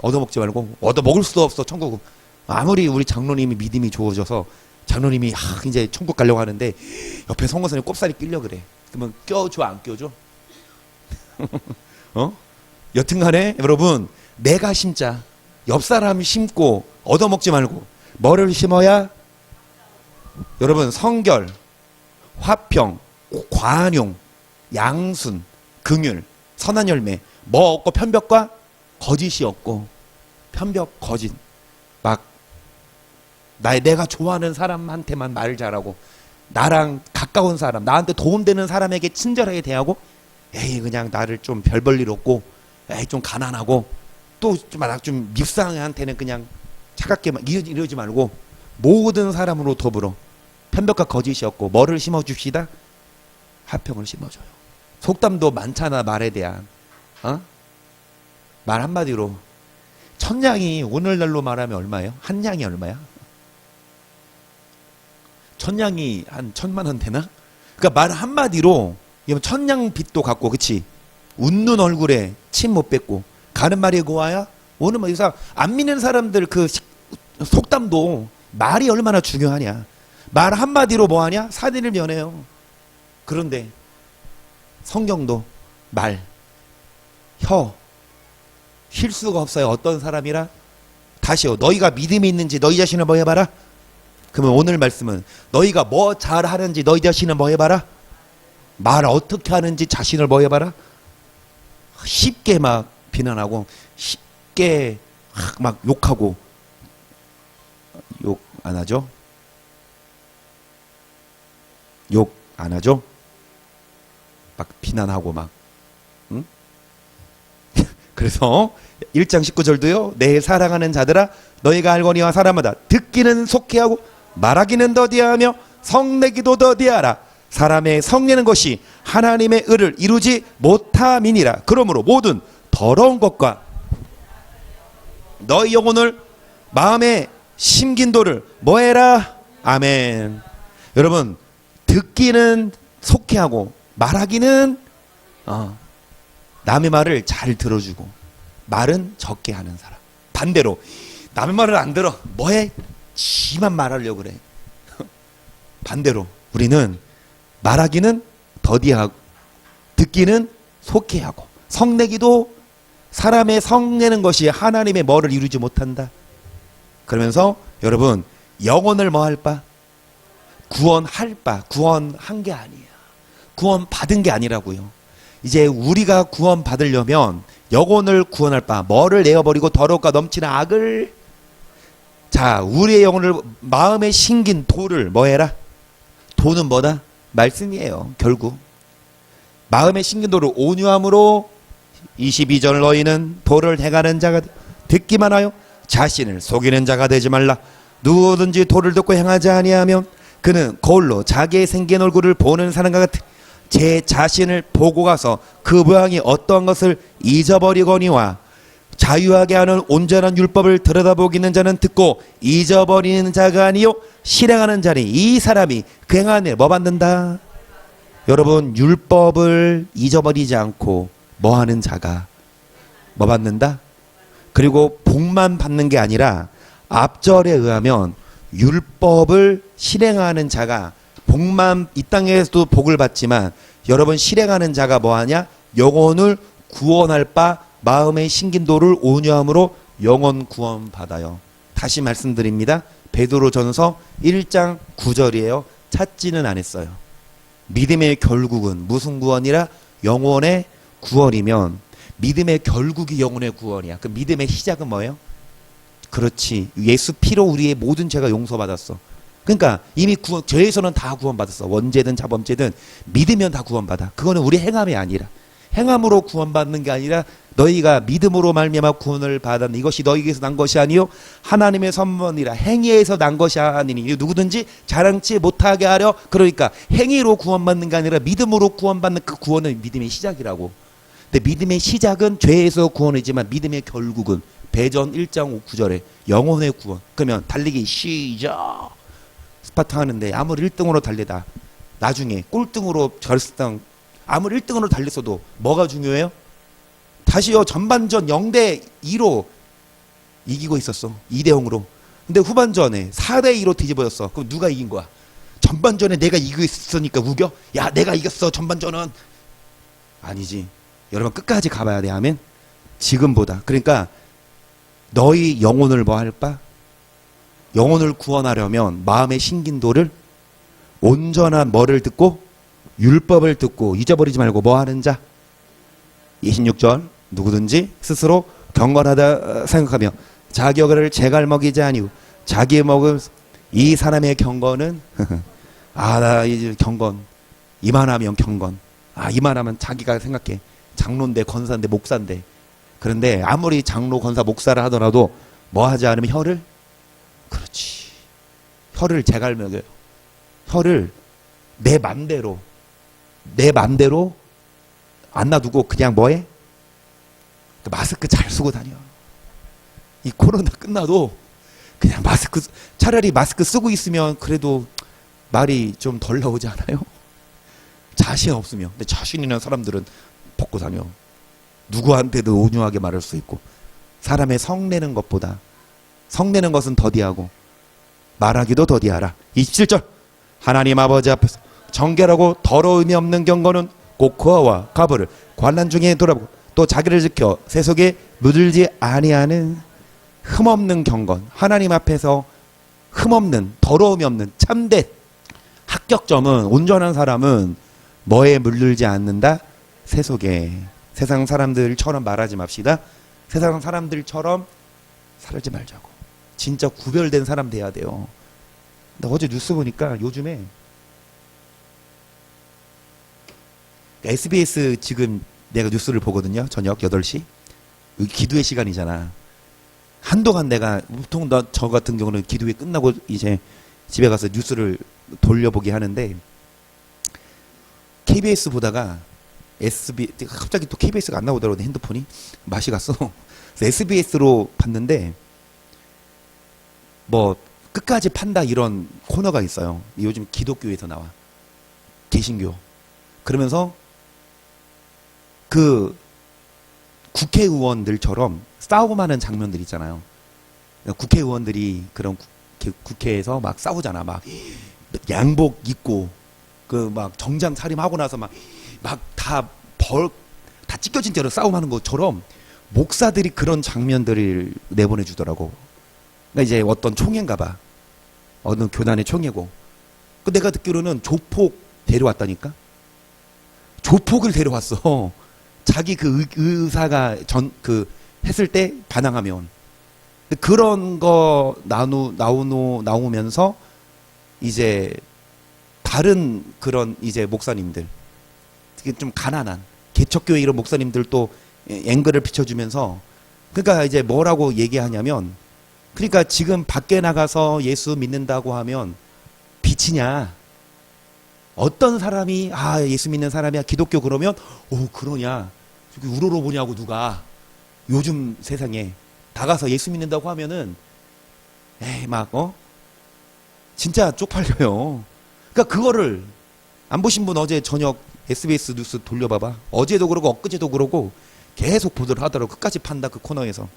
얻어먹지 말고. 얻어먹을 수도 없어 천국은. 아무리 우리 장로님이 믿음이 좋아져서 장로님이 이제 천국 가려고 하는데 옆에 성거선이 꼽사리 끼려 그래. 그러면 껴줘 안 껴줘? 여튼간에 여러분 내가 심자. 옆 사람이 심고 얻어먹지 말고 뭐를 심어야? 여러분 성결, 화평, 관용, 양순, 긍휼, 선한 열매. 뭐 없고 편벽과 거짓이 없고. 편벽 거짓. 막 내가 좋아하는 사람한테만 말 잘하고 나랑 가까운 사람, 나한테 도움되는 사람에게 친절하게 대하고 에이 그냥 나를 좀 별 볼 일 없고 에이 좀 가난하고 또 좀 밉상한테는 그냥 차갑게 이러지 말고 모든 사람으로 더불어 편벽과 거짓이 없고 뭐를 심어줍시다? 화평을 심어줘요. 속담도 많잖아. 말에 대한 말 한마디로 천냥이 오늘날로 말하면 얼마예요? 한 냥이 얼마야? 천냥이 한 1,000,000원 되나? 그러니까 말 한마디로 천냥 빚도 갚고 그치? 웃는 얼굴에 침 못 뱉고 가는 말이 고와야 오는 말. 이상 안 믿는 사람들 그 속담도 말이 얼마나 중요하냐. 말 한마디로 뭐하냐? 사대를 면해요. 그런데 성경도 말, 혀 쉴 수가 없어요. 어떤 사람이라? 다시요. 너희가 믿음이 있는지 너희 자신을 뭐 해봐라? 그러면 오늘 말씀은 너희가 뭐 잘하는지 너희 자신을 뭐 해봐라? 말 어떻게 하는지 자신을 뭐 해봐라? 쉽게 막 비난하고 쉽게 막 욕하고. 욕 안 하죠? 욕 안 하죠? 막 비난하고 막. 응? 그래서 1장 19절도요. 내 사랑하는 자들아 너희가 알거니와 사람마다 듣기는 속히 하고 말하기는 더디하며 성내기도 더디하라. 사람의 성내는 것이 하나님의 의를 이루지 못함이니라. 그러므로 모든 더러운 것과 너희 영혼을 마음에 심긴 돌을 뭐해라? 아멘. 여러분 듣기는 속히 하고 말하기는 남의 말을 잘 들어주고 말은 적게 하는 사람. 반대로 남의 말을 안 들어. 뭐해? 지만 말하려고 그래. 반대로 우리는 말하기는 더디하고 듣기는 속히 하고 성내기도 사람의 성내는 것이 하나님의 뭐를 이루지 못한다. 그러면서 여러분 영혼을 뭐 할 바? 구원할 바. 구원한 게 아니야. 구원 받은 게 아니라고요. 이제 우리가 구원 받으려면 영혼을 구원할 바. 뭐를 내어버리고 더러움과 넘치는 악을. 자, 우리의 영혼을 마음에 심긴 돌을 뭐 해라? 도는 뭐다? 말씀이에요. 결국 마음에 심긴 돌을 온유함으로 22절 너희는 돌을 행하는 자가 듣기만 하여 자신을 속이는 자가 되지 말라. 누구든지 돌을 듣고 행하지 아니하면 그는 거울로 자기의 생긴 얼굴을 보는 사람과 같으 제 자신을 보고 가서 그 모양이 어떠한 것을 잊어버리거니와 자유하게 하는 온전한 율법을 들여다보기는 자는 듣고 잊어버리는 자가 아니요 실행하는 자니 이 사람이 그 행한 일 뭐 받는다? 여러분, 율법을 잊어버리지 않고 뭐 하는 자가 뭐 받는다? 그리고 복만 받는 게 아니라 앞절에 의하면 율법을 실행하는 자가 복만, 이 땅에서도 복을 받지만 여러분, 실행하는 자가 뭐 하냐? 영혼을 구원할 바 마음의 신긴도를 온유함으로 영혼 구원 받아요. 다시 말씀드립니다. 베드로전서 1장 9절이에요. 찾지는 않았어요. 믿음의 결국은 무슨 구원이라? 영혼의 구원이면 믿음의 결국이 영혼의 구원이야. 그 믿음의 시작은 뭐예요? 그렇지. 예수 피로 우리의 모든 죄가 용서받았어. 그러니까 이미 죄에서는 다 구원받았어. 원죄든 자범죄든 믿으면 다 구원받아. 그거는 우리 행함이 아니라, 행함으로 구원받는 게 아니라 너희가 믿음으로 말미암아 구원을 받았는 이것이 너희에게서 난 것이 아니요 하나님의 선물이라. 행위에서 난 것이 아니니 누구든지 자랑치 못하게 하려. 그러니까 행위로 구원받는 게 아니라 믿음으로 구원받는 그 구원은 믿음의 시작이라고. 근데 믿음의 시작은 죄에서 구원이지만 믿음의 결국은 배전 1장 9절에 영혼의 구원. 그러면 달리기 시작. 스파타 하는데 아무리 1등으로 달리다 나중에 꼴등으로 결승, 아무리 1등으로 달렸어도 뭐가 중요해요? 다시요, 전반전 0대 2로 이기고 있었어. 2대 0으로. 근데 후반전에 4대 2로 뒤집어졌어. 그럼 누가 이긴 거야? 전반전에 내가 이기고 있으니까 우겨? 야, 내가 이겼어 전반전은. 아니지. 여러분, 끝까지 가봐야 돼. 아멘. 지금보다. 그러니까 너희 영혼을 뭐 할 바? 영혼을 구원하려면 마음의 신긴도를, 온전한 뭐를 듣고? 율법을 듣고 잊어버리지 말고 뭐 하는 자? 26절 누구든지 스스로 경건하다 생각하며 자기 어를 제갈 먹이지 아니후 자기의 먹을 이 사람의 경건은 나 이제 경건 이만하면 경건, 이만하면 자기가 생각해 장로인데 권사인데 목사인데. 그런데 아무리 장로 권사 목사를 하더라도 뭐 하지 않으면 혀를, 그렇지, 혀를 제갈 먹여요. 혀를 내 맘대로 안 놔두고 그냥 뭐해? 마스크 잘 쓰고 다녀. 이 코로나 끝나도 그냥 마스크, 차라리 마스크 쓰고 있으면 그래도 말이 좀 덜 나오지 않아요? 자신 없으면. 근데 자신 있는 사람들은 벗고 다녀. 누구한테도 온유하게 말할 수 있고. 사람의 성내는 것보다, 성내는 것은 더디하고 말하기도 더디하라. 27절 하나님 아버지 앞에서 정결하고 더러움이 없는 경건은 꼭 그와 가부를 관란 중에 돌아보고 또 자기를 지켜 세속에 물들지 아니하는 흠없는 경건. 하나님 앞에서 흠없는, 더러움이 없는 참된 합격점은, 온전한 사람은 뭐에 물들지 않는다? 세속에. 세상 사람들처럼 말하지 맙시다. 세상 사람들처럼 살지 말자고. 진짜 구별된 사람 돼야 돼요. 근데 어제 뉴스 보니까 요즘에 SBS 지금 내가 뉴스를 보거든요. 저녁 8시. 기도의 시간이잖아. 한동안 내가, 보통 저 같은 경우는 기도회 끝나고 이제 집에 가서 뉴스를 돌려보기 하는데, KBS 보다가 갑자기 또 KBS가 안 나오더라고. 핸드폰이 맛이 갔어. 그래서 SBS로 봤는데 뭐 끝까지 판다 이런 코너가 있어요. 요즘 기독교에서 나와. 개신교. 그러면서 그 국회의원들처럼 싸우고 마는 장면들 있잖아요. 국회의원들이 그런 국회에서 막 싸우잖아. 막 양복 입고 그 막 정장 차림하고 나서 막 다 찢겨진 대로 싸움하는 것처럼 목사들이 그런 장면들을 내보내 주더라고. 그러니까 이제 어떤 총회인가 봐. 어느 교단의 총회고. 그 내가 듣기로는 조폭 데려왔다니까. 조폭을 데려왔어. 자기 그 의사가 했을 때 반항하면. 그런 거 나오면서 이제 다른 그런 이제 목사님들, 좀 가난한 개척교회 이런 목사님들 또 앵글을 비춰주면서, 그러니까 이제 뭐라고 얘기하냐면, 그러니까 지금 밖에 나가서 예수 믿는다고 하면 빛이냐? 어떤 사람이 예수 믿는 사람이야 기독교 그러면 그러냐? 우러러 보냐고 누가. 요즘 세상에 나가서 예수 믿는다고 하면은 진짜 쪽팔려요. 그러니까 그거를 안 보신 분 어제 저녁 SBS 뉴스 돌려봐봐. 어제도 그러고 엊그제도 그러고 계속 보도를 하더라고. 끝까지 판다 그 코너에서.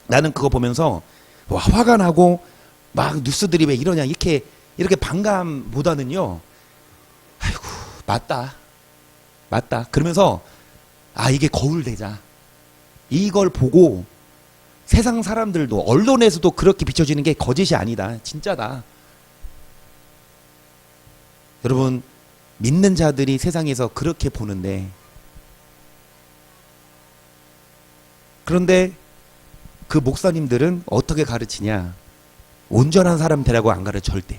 나는 그거 보면서 와, 화가 나고 막 뉴스들이 왜 이러냐 이렇게 반감보다는요. 아이고 맞다 그러면서 아 이게 거울되자. 이걸 보고 세상 사람들도 언론에서도 그렇게 비춰지는 게 거짓이 아니다. 진짜다. 여러분 믿는 자들이 세상에서 그렇게 보는데 그런데 그 목사님들은 어떻게 가르치냐. 온전한 사람 되라고 안 가르쳐 절대.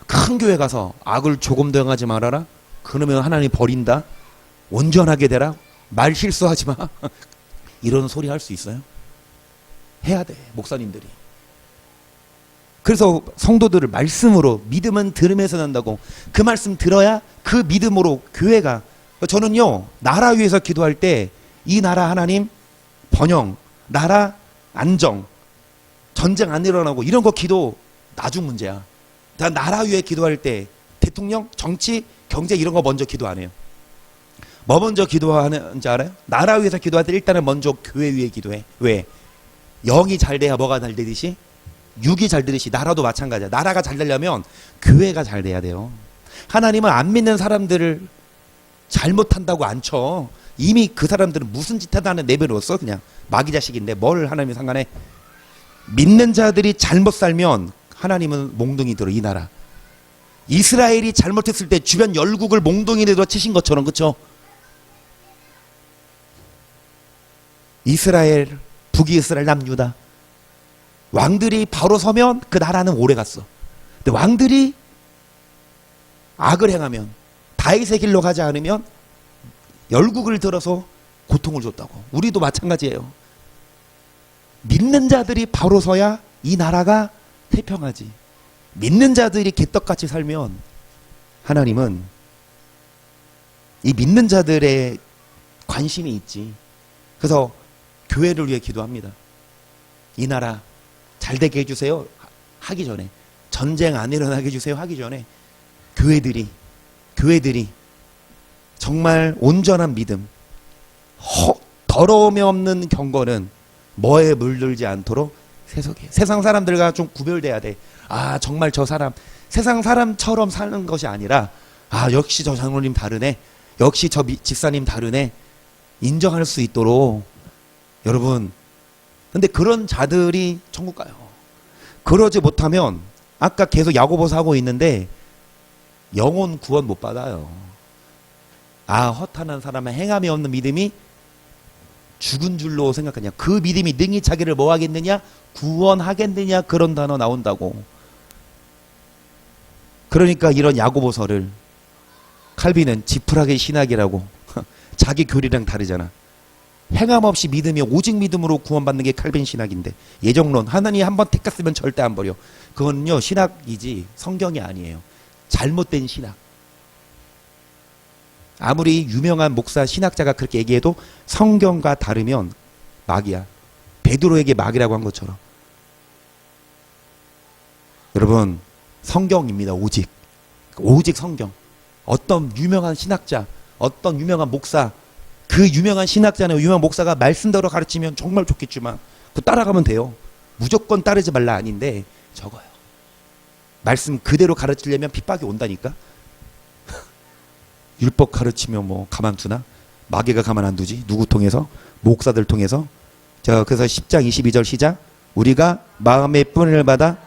큰 교회 가서 악을 조금도 행하지 말아라. 그러면 하나님 버린다. 온전하게 되라. 말 실수하지 마. 이런 소리 할 수 있어요? 해야 돼 목사님들이. 그래서 성도들을 말씀으로 믿음은 들음에서 난다고. 그 말씀 들어야 그 믿음으로 교회가. 저는요 나라 위해서 기도할 때 이 나라 하나님 번영, 나라 안정, 전쟁 안 일어나고 이런 거 기도 나중 문제야. 나라 위에 기도할 때 대통령, 정치, 경제 이런 거 먼저 기도 안 해요. 뭐 먼저 기도하는지 알아요? 나라 위해서 기도할 때 일단은 먼저 교회 위에 기도해. 왜? 영이 잘 돼야 뭐가 잘 되듯이? 육이 잘 되듯이 나라도 마찬가지야. 나라가 잘 되려면 교회가 잘 돼야 돼요. 하나님은 안 믿는 사람들을 잘못한다고 안 쳐. 이미 그 사람들은 무슨 짓 하다는 내버려뒀어. 그냥 마귀 자식인데 뭘 하나님이 상관해. 믿는 자들이 잘못 살면 하나님은 몽둥이 들어. 이 나라 이스라엘이 잘못했을 때 주변 열국을 몽둥이 들어 치신 것처럼. 그렇죠? 이스라엘, 북이스라엘, 남유다 왕들이 바로 서면 그 나라는 오래 갔어. 근데 왕들이 악을 행하면, 다윗의 길로 가지 않으면 열국을 들어서 고통을 줬다고. 우리도 마찬가지예요. 믿는 자들이 바로 서야 이 나라가 태평하지. 믿는 자들이 개떡같이 살면 하나님은 이 믿는 자들의 관심이 있지. 그래서 교회를 위해 기도합니다. 이 나라 잘 되게 해주세요 하기 전에, 전쟁 안 일어나게 해주세요 하기 전에 교회들이 정말 온전한 믿음, 더러움이 없는 경건은 뭐에 물들지 않도록 세속에. 세상 사람들과 좀 구별돼야 돼. 아 정말 저 사람 세상 사람처럼 사는 것이 아니라 아 역시 저 장로님 다르네, 역시 저 집사님 다르네, 인정할 수 있도록. 여러분 근데 그런 자들이 천국 가요. 그러지 못하면 아까 계속 야고보서 하고 있는데 영혼 구원 못 받아요. 아 허탄한 사람의 행함이 없는 믿음이 죽은 줄로 생각하냐. 그 믿음이 능히 자기를 뭐 하겠느냐, 구원하겠느냐, 그런 단어 나온다고. 그러니까 이런 야고보서를 칼빈은 지푸라기 신학이라고. 자기 교리랑 다르잖아. 행함 없이 믿음이 오직 믿음으로 구원받는 게 칼빈 신학인데, 예정론 하나님 한번 택했으면 절대 안 버려. 그건요 신학이지 성경이 아니에요. 잘못된 신학. 아무리 유명한 목사 신학자가 그렇게 얘기해도 성경과 다르면 마귀야. 베드로에게 마귀라고 한 것처럼. 여러분 성경입니다. 오직 성경. 어떤 유명한 신학자, 어떤 유명한 목사, 그 유명한 신학자나 유명한 목사가 말씀대로 가르치면 정말 좋겠지만 그 따라가면 돼요. 무조건 따르지 말라 아닌데 적어요. 말씀 그대로 가르치려면 핍박이 온다니까. 율법 가르치면 뭐 가만두나? 마귀가 가만 안 두지. 누구 통해서? 목사들 통해서. 자, 그래서 10장 22절 시작. 우리가 마음의 뿌리를 받아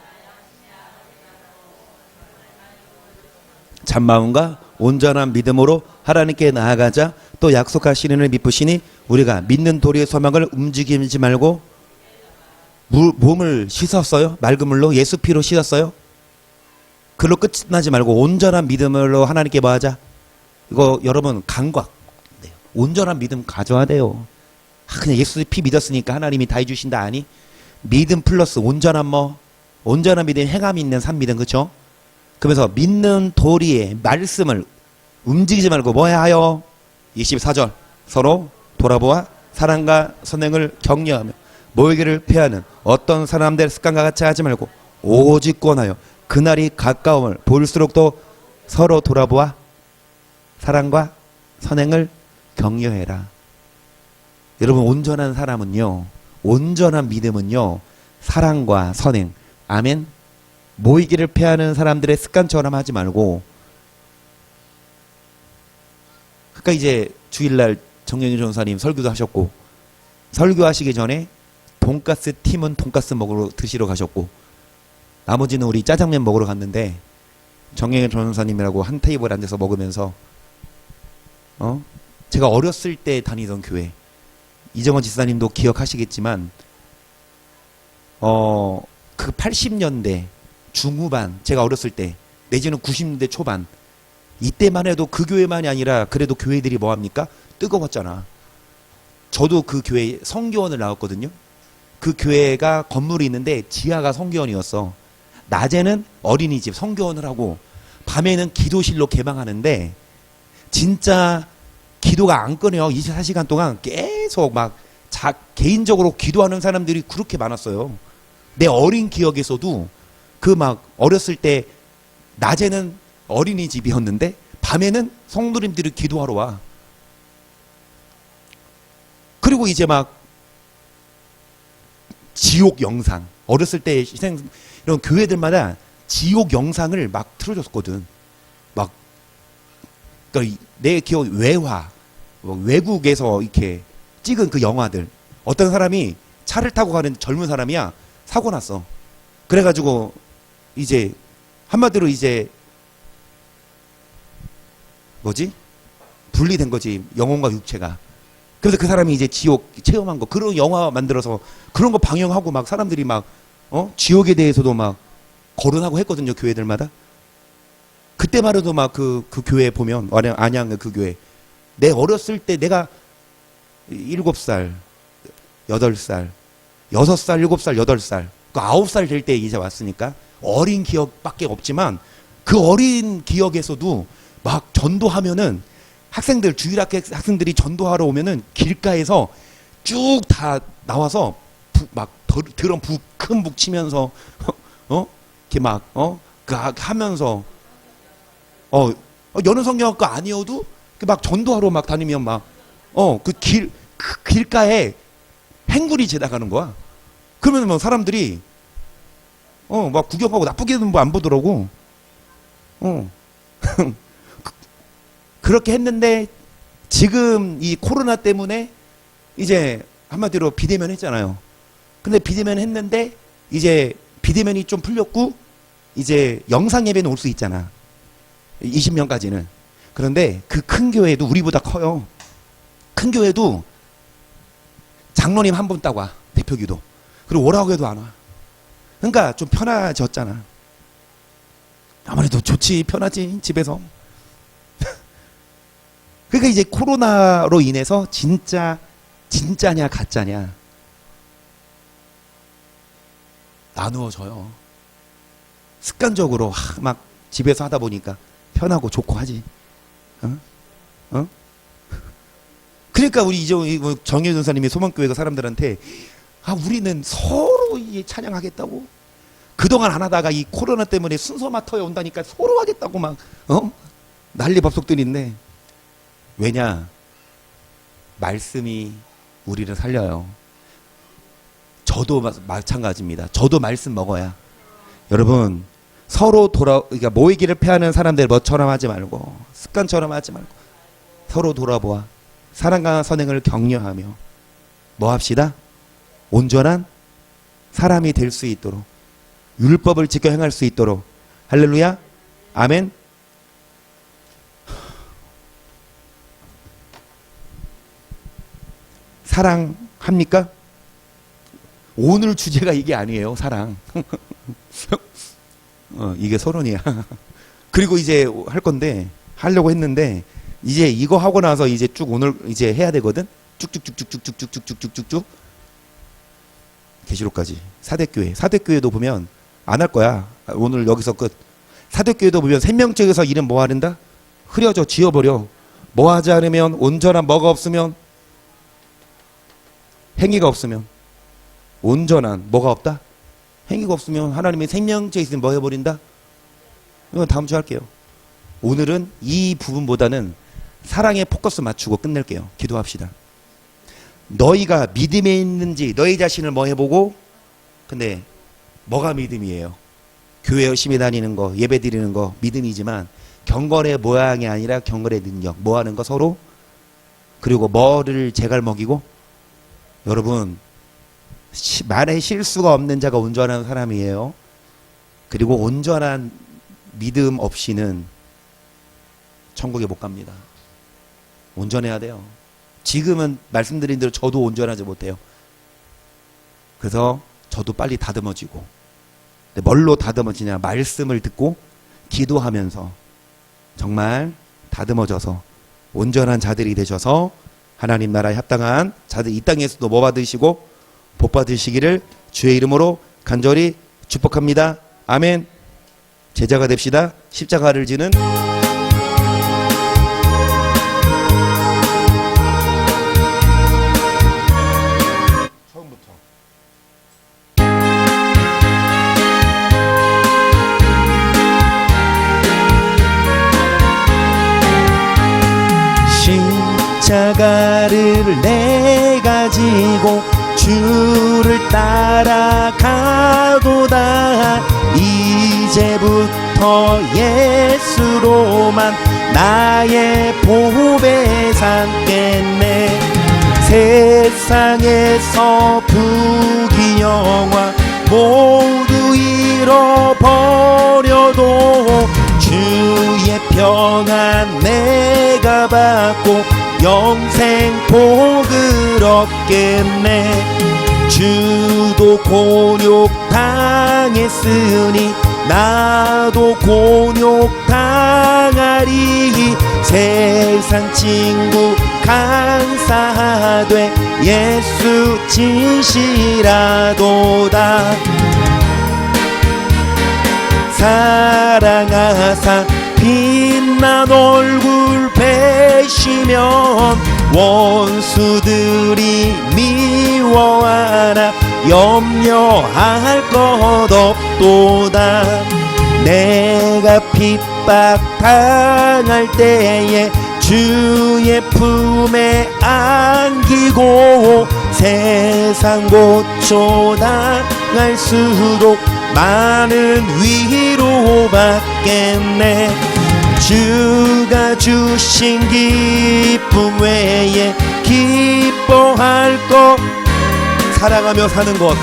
참마음과 온전한 믿음으로 하나님께 나아가자. 또 약속하신 이를 미쁘시니 우리가 믿는 도리의 소망을 움직이지 말고 몸을 씻었어요. 맑은 물로 예수 피로 씻었어요. 그걸로 끝나지 말고 온전한 믿음으로 하나님께 뭐 하자. 이거 여러분 강곽. 온전한 믿음 가져야 돼요. 그냥 예수 피 믿었으니까 하나님이 다 해주신다 아니? 믿음 플러스 온전한 온전한 믿음, 행함이 있는 산 믿음. 그렇죠? 그러면서 믿는 도리의 말씀을 움직이지 말고 뭐 해야 하여? 24절 서로 돌아보아 사랑과 선행을 격려하며 모이기를 패하는 어떤 사람들의 습관과 같이 하지 말고 오직 권하여 그날이 가까움을 볼수록 더 서로 돌아보아 사랑과 선행을 격려해라. 여러분, 온전한 사람은요, 온전한 믿음은요, 사랑과 선행, 아멘. 모이기를 패하는 사람들의 습관처럼 하지 말고. 그러니까 이제 주일날 정영희 전사님 설교도 하셨고, 설교하시기 전에 돈가스 팀은 돈가스 먹으러 드시러 가셨고, 나머지는 우리 짜장면 먹으러 갔는데, 정영희 전사님이라고 한 테이블 앉아서 먹으면서, 제가 어렸을 때 다니던 교회, 이정원 지사님도 기억하시겠지만, 그 80년대 중후반, 제가 어렸을 때, 내지는 90년대 초반, 이때만 해도 그 교회만이 아니라 그래도 교회들이 뭐합니까? 뜨거웠잖아. 저도 그 교회 성교원을 나왔거든요. 그 교회가 건물이 있는데 지하가 성교원이었어. 낮에는 어린이집 성교원을 하고 밤에는 기도실로 개방하는데 진짜 기도가 안 끊어요. 24시간 동안 계속 막 개인적으로 기도하는 사람들이 그렇게 많았어요. 내 어린 기억에서도 그 막 어렸을 때 낮에는 어린이집이었는데 밤에는 성도님들이 기도하러 와. 그리고 이제 막 지옥 영상, 어렸을 때 이런 교회들마다 지옥 영상을 막 틀어줬거든. 막 그러니까 내 기억 외화, 외국에서 이렇게 찍은 그 영화들. 어떤 사람이 차를 타고 가는 젊은 사람이야. 사고 났어. 그래가지고 이제 한마디로 이제 뭐지? 분리된 거지, 영혼과 육체가. 그래서 그 사람이 이제 지옥 체험한 거, 그런 영화 만들어서 그런 거 방영하고 막 사람들이 막 지옥에 대해서도 막 거론하고 했거든요, 교회들마다. 그때만 해도 막 그 교회 보면, 안양 그 교회, 내 어렸을 때 내가 7살, 8살, 6살, 7살, 8살, 그 9살 될 때 이제 왔으니까 어린 기억밖에 없지만 그 어린 기억에서도 막 전도하면은 학생들, 주일학교 학생들이 전도하러 오면은 길가에서 쭉 다 나와서 막 드럼 큰 북 치면서 이렇게 막 하면서 여느 성경학과 아니어도 막 전도하러 막 다니면 막 그 길가에 행군이 지나가는 거야. 그러면 뭐 사람들이 막 구경하고 나쁘게는 뭐 안 보더라고. 그렇게 했는데 지금 이 코로나 때문에 이제 한마디로 비대면 했잖아요. 근데 비대면 했는데 이제 비대면이 좀 풀렸고 이제 영상 예배는 올 수 있잖아. 20명까지는. 그런데 그 큰 교회도 우리보다 커요. 큰 교회도 장로님 한 분 따고 와. 대표기도. 그리고 오라고 해도 안 와. 그러니까 좀 편해졌잖아. 아무래도 좋지, 편하지, 집에서. 그러니까 이제 코로나로 인해서 진짜냐 가짜냐 나누어져요. 습관적으로 막 집에서 하다 보니까 편하고 좋고 하지. 그러니까 우리 정혜 전사님이 소망교회가 사람들한테 우리는 서로 찬양하겠다고. 그동안 안 하다가 이 코로나 때문에 순서 맡아야 온다니까 서로 하겠다고 막 난리 법석들인데, 왜냐? 말씀이 우리를 살려요. 저도 마찬가지입니다. 저도 말씀 먹어야. 여러분, 서로 그러니까 모이기를 패하는 사람들 뭐처럼 하지 말고, 습관처럼 하지 말고, 서로 돌아보아 사랑과 선행을 격려하며 뭐 합시다? 온전한 사람이 될 수 있도록, 율법을 지켜 행할 수 있도록. 할렐루야, 아멘. 사랑합니까? 오늘 주제가 이게 아니에요. 사랑. 이게 서론이야. 그리고 이제 할 건데, 하려고 했는데 이제 이거 하고 나서 이제 쭉 오늘 이제 해야 되거든. 쭉쭉쭉쭉쭉쭉쭉쭉쭉쭉 계시록까지. 사대교회도 보면 안 할 거야. 오늘 여기서 끝. 사대교회도 보면 생명책에서 이름 뭐 하는다? 흐려져, 지워버려. 뭐 하지 않으면, 온전한 뭐가 없으면, 행위가 없으면, 온전한 뭐가 없다? 행위가 없으면 하나님의 생명체에 있으면 뭐 해버린다? 이건 다음 주에 할게요. 오늘은 이 부분보다는 사랑에 포커스 맞추고 끝낼게요. 기도합시다. 너희가 믿음에 있는지 너희 자신을 뭐 해보고, 근데 뭐가 믿음이에요? 교회 열심히 다니는 거, 예배 드리는 거 믿음이지만 경건의 모양이 아니라 경건의 능력, 뭐 하는 거 서로, 그리고 뭐를 제갈 먹이고. 여러분, 말에 실수가 없는 자가 온전한 사람이에요. 그리고 온전한 믿음 없이는 천국에 못 갑니다. 온전해야 돼요. 지금은 말씀드린 대로 저도 온전하지 못해요. 그래서 저도 빨리 다듬어지고. 뭘로 다듬어지냐? 말씀을 듣고 기도하면서 정말 다듬어져서 온전한 자들이 되셔서 하나님 나라에 합당한 자들, 이 땅에서도 뭐 받으시고 복 받으시기를 주의 이름으로 간절히 축복합니다. 아멘. 제자가 됩시다. 십자가를 지는 십자가를 내가 지고 주를 따라가도다. 이제부터 예수로만 나의 보배 삼겠네. 세상에서 부귀영화 모두 잃어버려도 주의 평안 내가 받고 영생 복을 얻겠네. 주도 곤욕 당했으니 나도 곤욕 당하리. 세상 친구 감사하되 예수 진실하도다. 사랑하사 빛난 얼굴 배시면 원수들이 미워하나 염려할 것 없도다. 내가 핍박당할 때에 주의 품에 안기고 세상 고초 당할수록 많은 위로 받겠네. 주가 주신 기쁨 외에 기뻐할 것, 사랑하며 사는 것,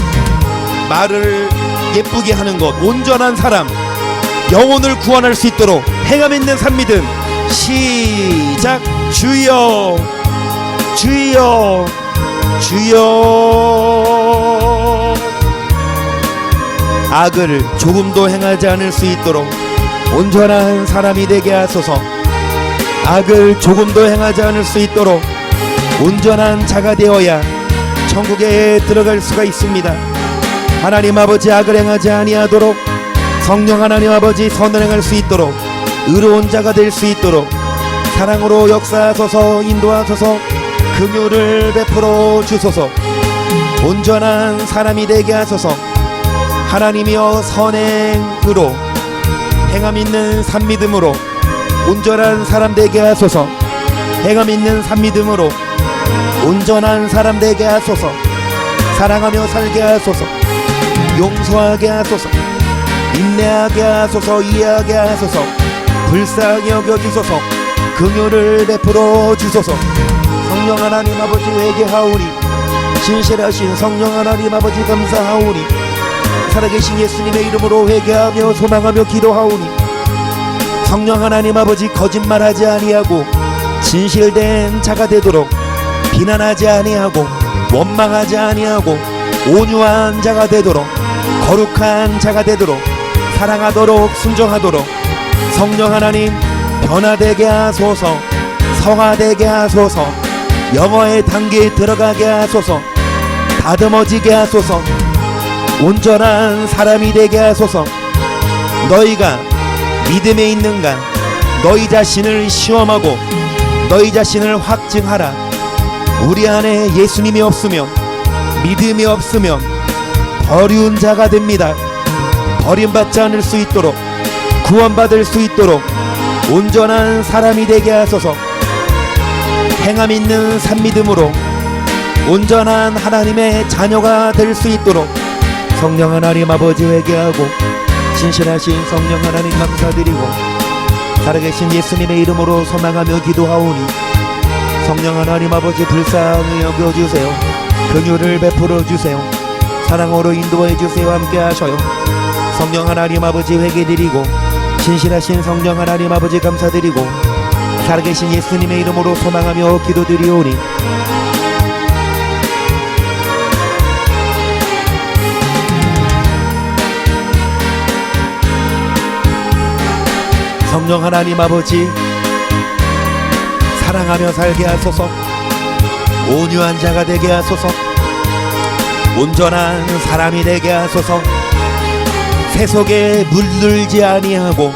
말을 예쁘게 하는 것, 온전한 사람, 영혼을 구원할 수 있도록 행함 있는 산 믿음. 시작. 주여 주여 주여. 악을 조금도 행하지 않을 수 있도록 온전한 사람이 되게 하소서. 악을 조금도 행하지 않을 수 있도록 온전한 자가 되어야 천국에 들어갈 수가 있습니다. 하나님 아버지, 악을 행하지 아니하도록 성령 하나님 아버지 선을 행할 수 있도록 의로운 자가 될 수 있도록 사랑으로 역사하소서. 인도하소서. 긍휼을 베풀어 주소서. 온전한 사람이 되게 하소서. 하나님이여, 선행으로 행함 있는 산 믿음으로 온전한 사람 되게 하소서. 행함 있는 산 믿음으로 온전한 사람 되게 하소서. 사랑하며 살게 하소서. 용서하게 하소서. 인내하게 하소서. 이해하게 하소서. 불쌍히 여겨주소서. 긍휼을 베풀어 주소서. 성령 하나님 아버지 회개하오니, 진실하신 성령 하나님 아버지 감사하오니, 살아계신 예수님의 이름으로 회개하며 소망하며 기도하오니, 성령 하나님 아버지 거짓말하지 아니하고 진실된 자가 되도록, 비난하지 아니하고 원망하지 아니하고 온유한 자가 되도록, 거룩한 자가 되도록, 사랑하도록 순종하도록 성령 하나님 변화되게 하소서. 성화되게 하소서. 영어의 단계에 들어가게 하소서. 다듬어지게 하소서. 온전한 사람이 되게 하소서. 너희가 믿음에 있는가? 너희 자신을 시험하고 너희 자신을 확증하라. 우리 안에 예수님이 없으면, 믿음이 없으면 버리운 자가 됩니다. 버림받지 않을 수 있도록, 구원받을 수 있도록 온전한 사람이 되게 하소서. 행함 있는 산믿음으로 온전한 하나님의 자녀가 될 수 있도록 성령 하나님 아버지 회개하고 신실하신 성령 하나님 감사드리고 살아계신 예수님의 이름으로 소망하며 기도하오니 성령 하나님 아버지 불쌍히 여겨주세요. 긍휼을 베풀어 주세요. 사랑으로 인도해 주세요. 함께 하셔요. 성령 하나님 아버지 회개드리고 신실하신 성령 하나님 아버지 감사드리고 살아계신 예수님의 이름으로 소망하며 기도드리오니 성령 하나님 아버지 사랑하며 살게 하소서. 온유한 자가 되게 하소서. 온전한 사람이 되게 하소서. 세속에 물들지 아니하고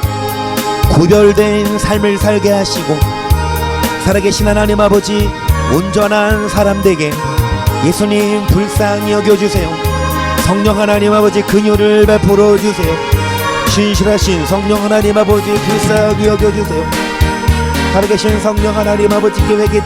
구별된 삶을 살게 하시고 살아계신 하나님 아버지 온전한 사람 되게 예수님 불쌍히 여겨주세요. 성령 하나님 아버지 긍휼을 베풀어 주세요. 신실하신 성령 하나님 아버지 불쌍히 여겨주세요. 살아계신 성령 하나님 아버지께 회개